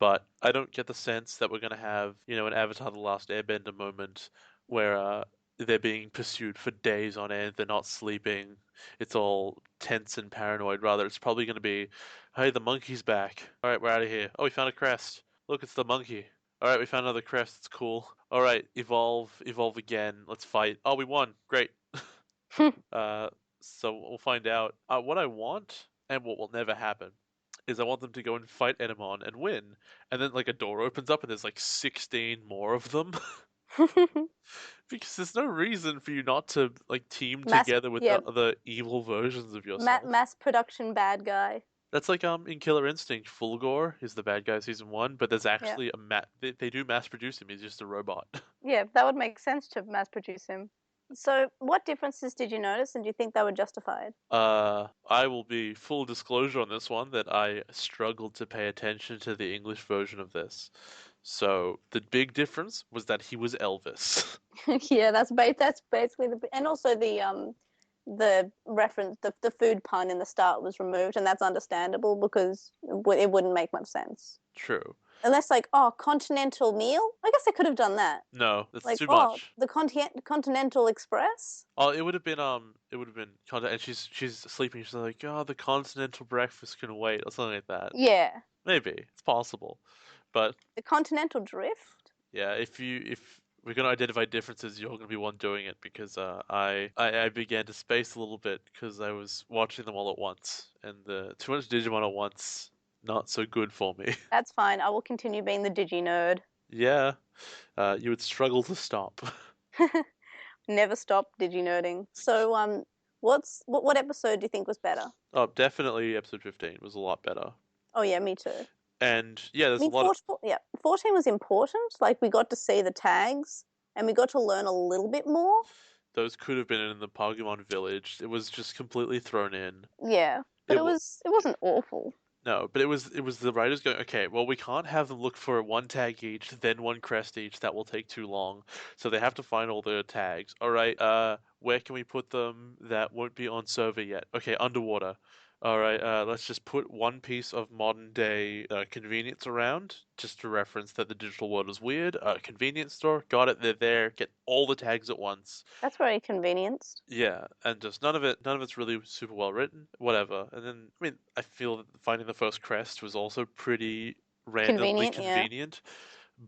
But I don't get the sense that we're gonna have, an Avatar: The Last Airbender moment where they're being pursued for days on end. They're not sleeping. It's all tense and paranoid. Rather, it's probably gonna be, hey, the monkey's back. All right, we're out of here. Oh, we found a crest. Look, it's the monkey. All right, we found another crest. It's cool. All right, evolve again. Let's fight. Oh, we won. Great. Uh, so we'll find out. What I want, and what will never happen, is I want them to go and fight Enamon and win, and then like a door opens up and there's like 16 more of them. Because there's no reason for you not to like team mass, together with yeah, the other evil versions of yourself. mass production bad guy. That's like in Killer Instinct, Fulgore is the bad guy season one, but there's Yeah, actually they do mass produce him. He's just a robot. yeah, that would make sense to mass produce him. So, what differences did you notice, and do you think they were justified? I will be full disclosure on this one that I struggled to pay attention to the English version of this. So the big difference was that he was Elvis. Yeah, that's basically and also the reference, the food pun in the start was removed, and that's understandable because it wouldn't make much sense True. unless like, oh, continental meal. I guess I could have done that. No, that's Like, too oh, much. the continental express. Oh, it would have been content, and she's sleeping. She's like, oh, the continental breakfast can wait, or something like that. Yeah, Maybe it's possible, but the continental drift. yeah, if we're gonna identify differences, you're gonna be one doing it because I began to space a little bit because I was watching them all at once, and the too much Digimon at once not so good for me. That's fine. I will continue being the digi nerd. Yeah, you would struggle to stop. Never stop digi nerding. So what episode do you think was better? Oh, definitely episode 15 was a lot better. Oh yeah, me too. And yeah, I there's a mean, lot of 14 was important. Like, we got to see the tags and we got to learn a little bit more. those could have been in the Pokemon Village. It was just completely thrown in. Yeah, but It it wasn't awful. No, but it was the writers going, okay, well we can't have them look for one tag each, then one crest each. That will take too long. So they have to find all the tags. All right, where can we put them that won't be on server yet? Okay, underwater. All right, let's just put one piece of modern day convenience around, just to reference that the digital world is weird. Convenience store, got it, they're there, get all the tags at once. That's very convenienced. Yeah, and just none of it's really super well written, whatever. And then, I mean, I feel that finding the first crest was also pretty randomly Convenient, yeah. convenient,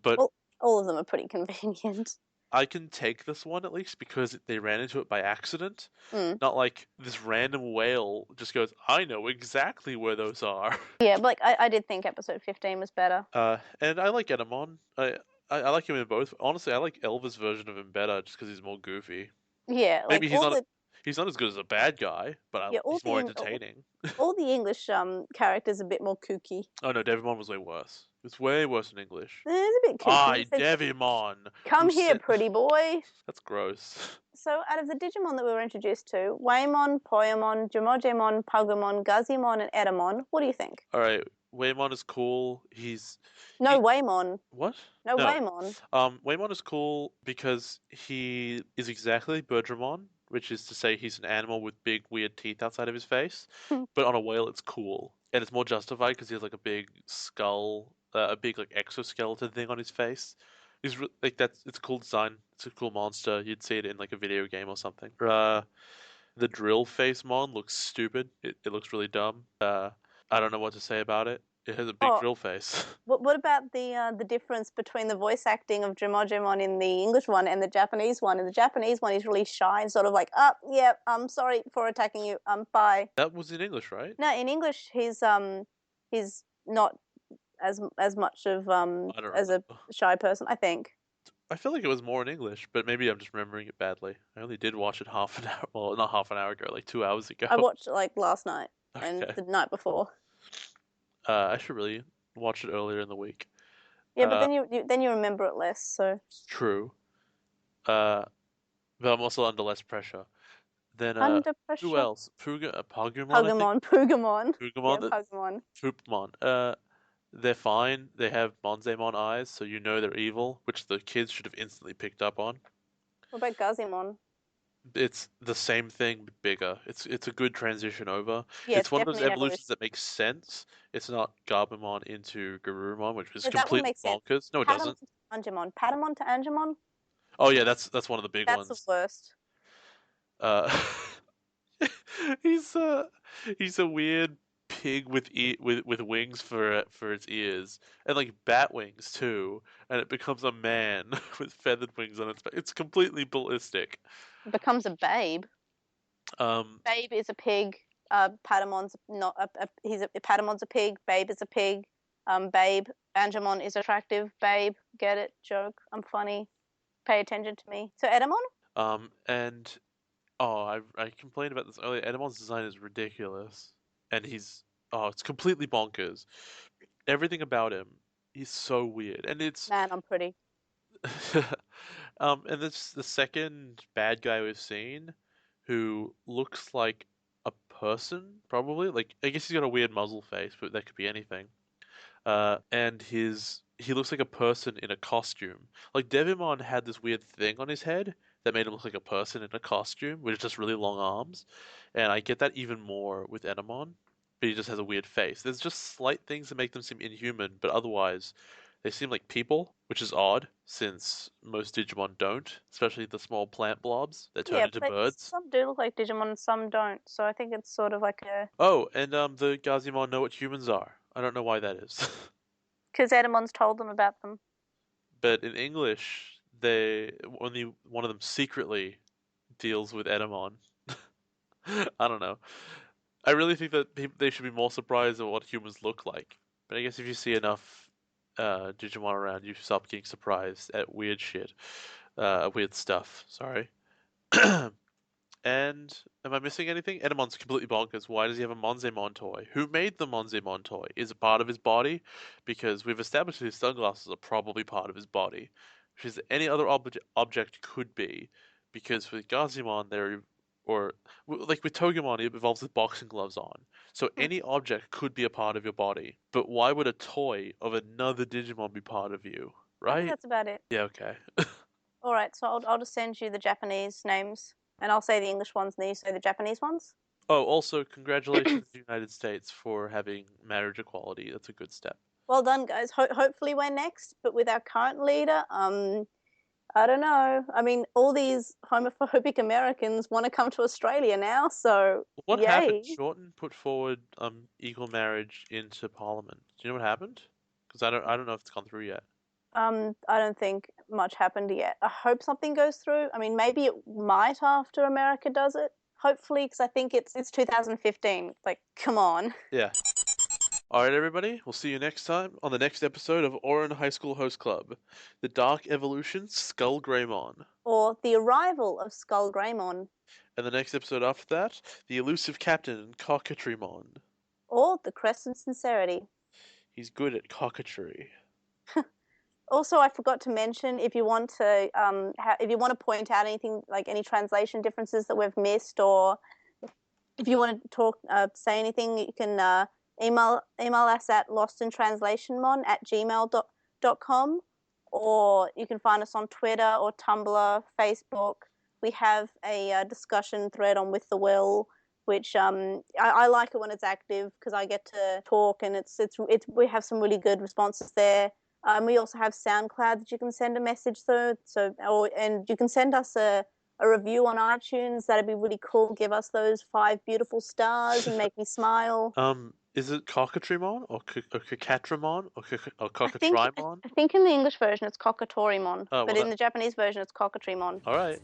but All of them are pretty convenient. I can take this one at least because they ran into it by accident. Mm. Not like this random whale just goes, I know exactly where those are. Yeah, but like I did think episode 15 was better. And I like Edamon. I like him in both. Honestly, I like Elva's version of him better just because he's more goofy. Yeah, like Maybe he's not as good as a bad guy, but yeah, he's more entertaining. all the English characters are a bit more kooky. Oh no, Devimon was way worse. It's way worse in English. It's a bit kooky. I Devimon. Come Who here, said pretty boy. that's gross. So, out of the Digimon that we were introduced to, Whamon, Poyamon, Jumojimon, Pugumon, Guzimon, and Edamon, what do you think? All right, Waymon is cool. No He Waymon. what? No No. Waymon. Waymon is cool because he is exactly Birdramon, which is to say he's an animal with big weird teeth outside of his face. But on a whale, it's cool, and it's more justified because he has like a big skull, a big like exoskeleton thing on his face. Like that's it's a cool design. It's a cool monster. You'd see it in like a video game or something. The drill face mon looks stupid. It looks really dumb. I don't know what to say about it. It has a big Oh, drill face. what about the difference between the voice acting of Jumojimon in the English one and the Japanese one? In the Japanese one, he's really shy and sort of like, yeah, I'm sorry for attacking you. Bye. That was in English, right? No, in English, he's not as much of I don't as a remember. shy person, I think. I feel like it was more in English, but maybe I'm just remembering it badly. I only did watch it half an hour. Well, not half an hour ago, like 2 hours ago. I watched it like last night and Okay. the night before. I should really watch it earlier in the week. Yeah, but Uh, then you remember it less. So it's true. Uh, but I'm also under less pressure. Then under who pressure. else? Pugumon, I think. Pugamon. Yeah, Pugamon, the Pugamon. Poopmon. They're fine. They have Monzemon eyes, so you know they're evil, which the kids should have instantly picked up on. What about Guzimon? It's the same thing but bigger. It's a good transition over. Yeah, It's it's one of those definitely an evolutions evolution. that makes sense. It's not Gabumon into Garurumon, which was No, that one completely makes sense. bonkers. No, it Patamon doesn't. to Angemon. Patamon to Angemon. Oh yeah, that's one of the big That's the ones. worst. Uh, he's a he's a weird pig with wings for its ears and like bat wings too, and it becomes a man with feathered wings on its back. It's completely ballistic. It becomes a babe. Um, Babe is a pig. Patamon's not Patamon's a pig. Babe is a pig. Babe. Angemon is attractive. Babe, get it? Joke. I'm funny. Pay attention to me. So Edamon? and oh, I complained about this earlier. Edamon's design is ridiculous, and it's completely bonkers. Everything about him, he's so weird, and it's Man, I'm pretty. and this the second bad guy we've seen, who looks like a person, probably. Like I guess he's got a weird muzzle face, but that could be anything. And he looks like a person in a costume. Like Devimon had this weird thing on his head that made him look like a person in a costume with just really long arms, and I get that even more with Enamon, but he just has a weird face. There's just slight things that make them seem inhuman, but otherwise they seem like people, which is odd since most Digimon don't, especially the small plant blobs that turn Yeah, into but birds. some do look like Digimon and some don't. So I think it's sort of like a Oh, and the Gazimon know what humans are. I don't know why that is. because Edamon's told them about them. But in English, they only one of them secretly deals with Edamon. I don't know. I really think that they should be more surprised at what humans look like. But I guess if you see enough Digimon around, you stop getting surprised at weird shit, weird stuff. Sorry. And am I missing anything? Edamon's completely bonkers. Why does he have a Monzemon toy? Who made the Monzemon toy? Is it part of his body? Because we've established his sunglasses are probably part of his body. Which is any other object could be. Because with Gazimon, like with Togemon, it evolves with boxing gloves on. So Hmm. any object could be a part of your body. But why would a toy of another Digimon be part of you? I think Right? that's about it. Yeah, okay. All right, so I'll just send you the Japanese names, and I'll say the English ones, and then you say the Japanese ones. Oh, also, congratulations, United States, for having marriage equality. That's a good step. Well done, guys. Hopefully we're next, but with our current leader, I don't know. I mean, all these homophobic Americans want to come to Australia now, so What happened? yay. Shorten put forward equal marriage into Parliament. Do you know what happened? Because I don't know if it's gone through yet. I don't think much happened yet. I hope something goes through. I mean, maybe it might after America does it. Hopefully, because I think it's 2015. Like, come on. Yeah. All right, everybody. We'll see you next time on the next episode of Oran High School Host Club, The Dark Evolution Skull Greymon. Or the arrival of Skull Greymon. And the next episode after that, The Elusive Captain Cockatriemon. Or the Crescent Sincerity. He's good at cockatry. Also, I forgot to mention if you want to if you want to point out anything like any translation differences that we've missed, or if you want to talk say anything, you can email us at lostintranslationmon@gmail.com, or you can find us on Twitter or Tumblr, Facebook. We have a discussion thread on With the Will, which I like it when it's active because I get to talk, and it's we have some really good responses there. We also have SoundCloud that you can send a message through. And you can send us a review on iTunes. That'd be really cool. Give us those 5 beautiful stars and make me smile. Is it Cockatriemon or Cocatrimon or I think Cockatrimon? I think in the English version it's Cockatorimon, Oh, well, but in the Japanese version it's Cockatrimon. all right.